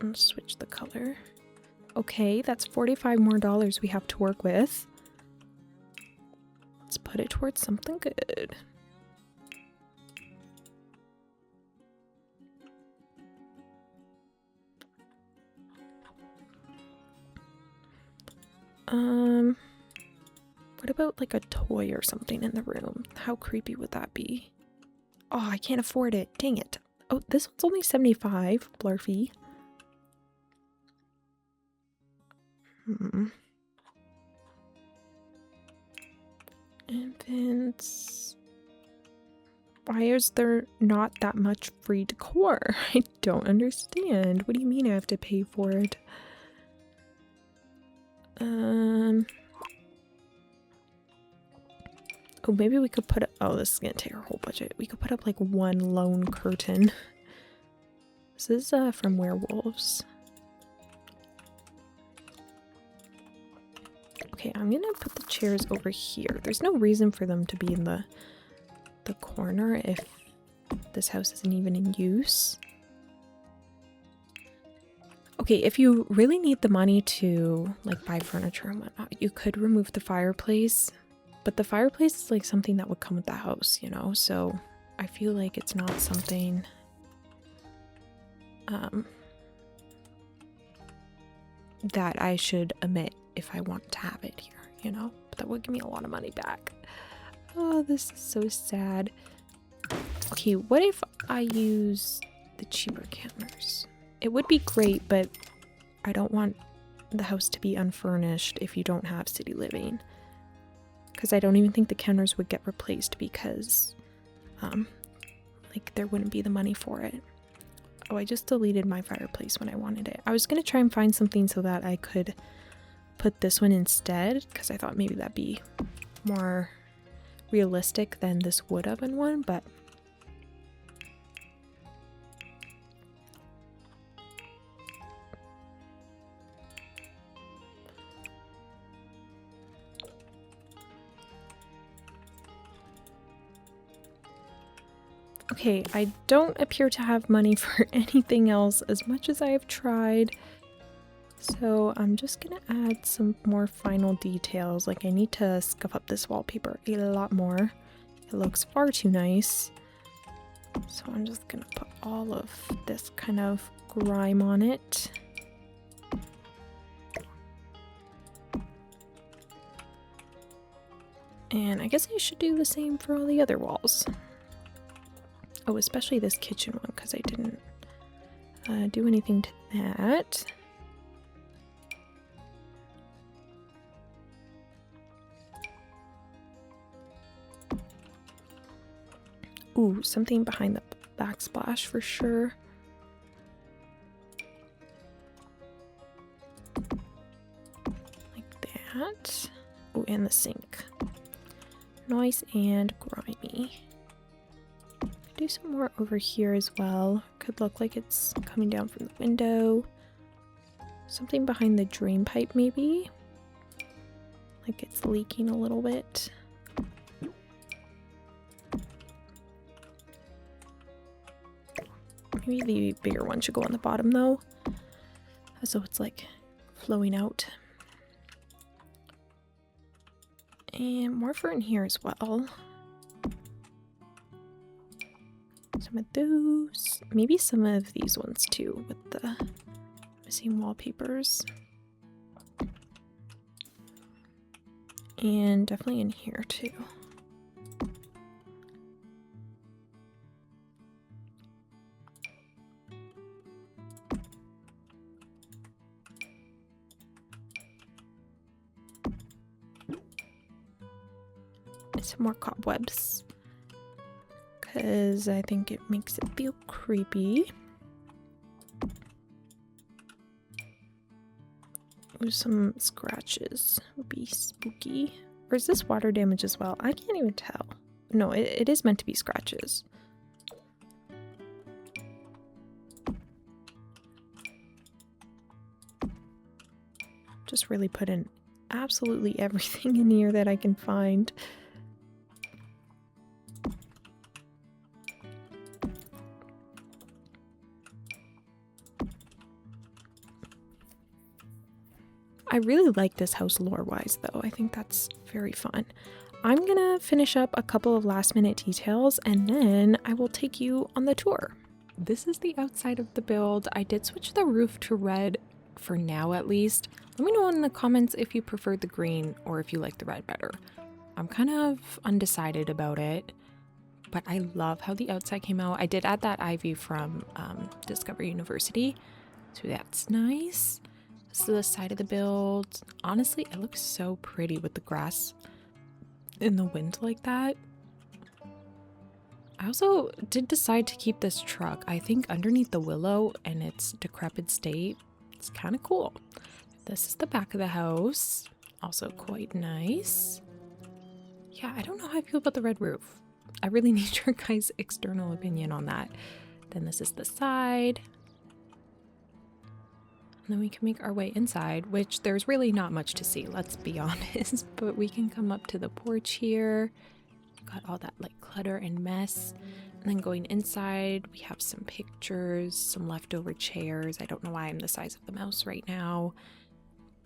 Let's switch the color. Okay, that's $45 more we have to work with. Let's put it towards something good. What about like a toy or something in the room? How creepy would that be? Oh, I can't afford it. Dang it. Oh, this one's only 75, Blarfy. Infants. Why is there not that much free decor? I don't understand. What do you mean I have to pay for it? Oh, maybe we could put up... Oh, this is gonna take our whole budget. We could put up like one lone curtain. This is from Werewolves. Okay, I'm gonna put the chairs over here. There's no reason for them to be in the corner if this house isn't even in use. Okay, if you really need the money to like buy furniture and whatnot, you could remove the fireplace. But the fireplace is like something that would come with the house, you know? So I feel like it's not something that I should omit if I want to have it here, you know? But that would give me a lot of money back. Oh, this is so sad. Okay, what if I use the cheaper counters? It would be great, but I don't want the house to be unfurnished if you don't have city living. Because I don't even think the counters would get replaced because, like, there wouldn't be the money for it. Oh, I just deleted my fireplace when I wanted it. I was going to try and find something so that I could put this one instead, because I thought maybe that'd be more realistic than this wood oven one, but... Okay, I don't appear to have money for anything else as much as I have tried. So I'm just gonna add some more final details. Like I need to scuff up this wallpaper a lot more. It looks far too nice. So I'm just gonna put all of this kind of grime on it. And I guess I should do the same for all the other walls. Oh, especially this kitchen one, because I didn't do anything to that. Ooh, something behind the backsplash for sure. that. Oh, and the sink. Nice and grimy. Do some more over here as well. Could look like it's coming down from the window. Something behind the drain pipe maybe. Like it's leaking a little bit. Maybe the bigger one should go on the bottom though. So it's like flowing out. And more for in here as well. Some of those. Maybe some of these ones too with the missing wallpapers. And definitely in here too. Some more cobwebs. Because I think it makes it feel creepy. Ooh, some scratches would be spooky. Or is this water damage as well? I can't even tell. No, it is meant to be scratches. Just really put in absolutely everything in here that I can find. I really like this house lore-wise though. I think that's very fun. I'm gonna finish up a couple of last minute details and then I will take you on the tour. This is the outside of the build. I did switch the roof to red for now at least. Let me know in the comments if you preferred the green or if you like the red better. I'm kind of undecided about it, but I love how the outside came out. I did add that ivy from Discover University, so that's nice. This is the side of the build. Honestly, it looks so pretty with the grass in the wind like that. I also did decide to keep this truck, I think, underneath the willow in its decrepit state. It's kind of cool. This is the back of the house. Also quite nice. Yeah, I don't know how I feel about the red roof. I really need your guys' external opinion on that. Then this is the side. And then we can make our way inside, which there's really not much to see, let's be honest. But we can come up to the porch here. Got all that like clutter and mess. And then going inside, we have some pictures, some leftover chairs. I don't know why I'm the size of the mouse right now.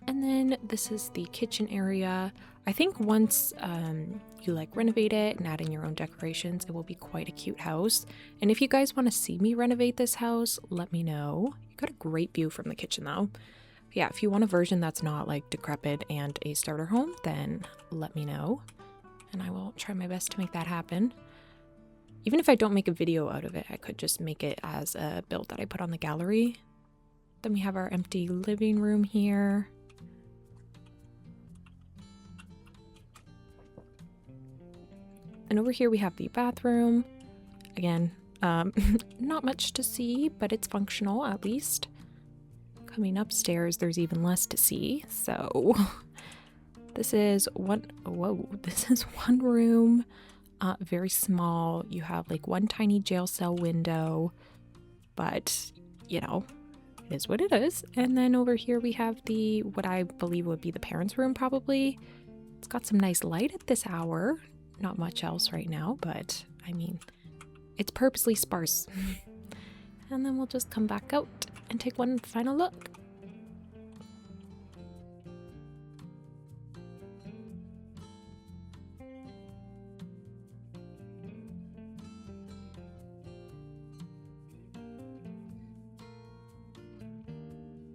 And then this is the kitchen area. I think once you like renovate it and add in your own decorations, it will be quite a cute house. And if you guys want to see me renovate this house, let me know. You got a great view from the kitchen though. Yeah, if you want a version that's not like decrepit and a starter home, then let me know. And I will try my best to make that happen. Even if I don't make a video out of it, I could just make it as a build that I put on the gallery. Then we have our empty living room here. And over here we have the bathroom. Again, not much to see, but it's functional at least. Coming upstairs, there's even less to see. So this is one room, very small. You have like one tiny jail cell window, but you know, it is what it is. And then over here we have what I believe would be the parents' room probably. It's got some nice light at this hour. Not much else right now, but I mean, it's purposely sparse. And then we'll just come back out and take one final look.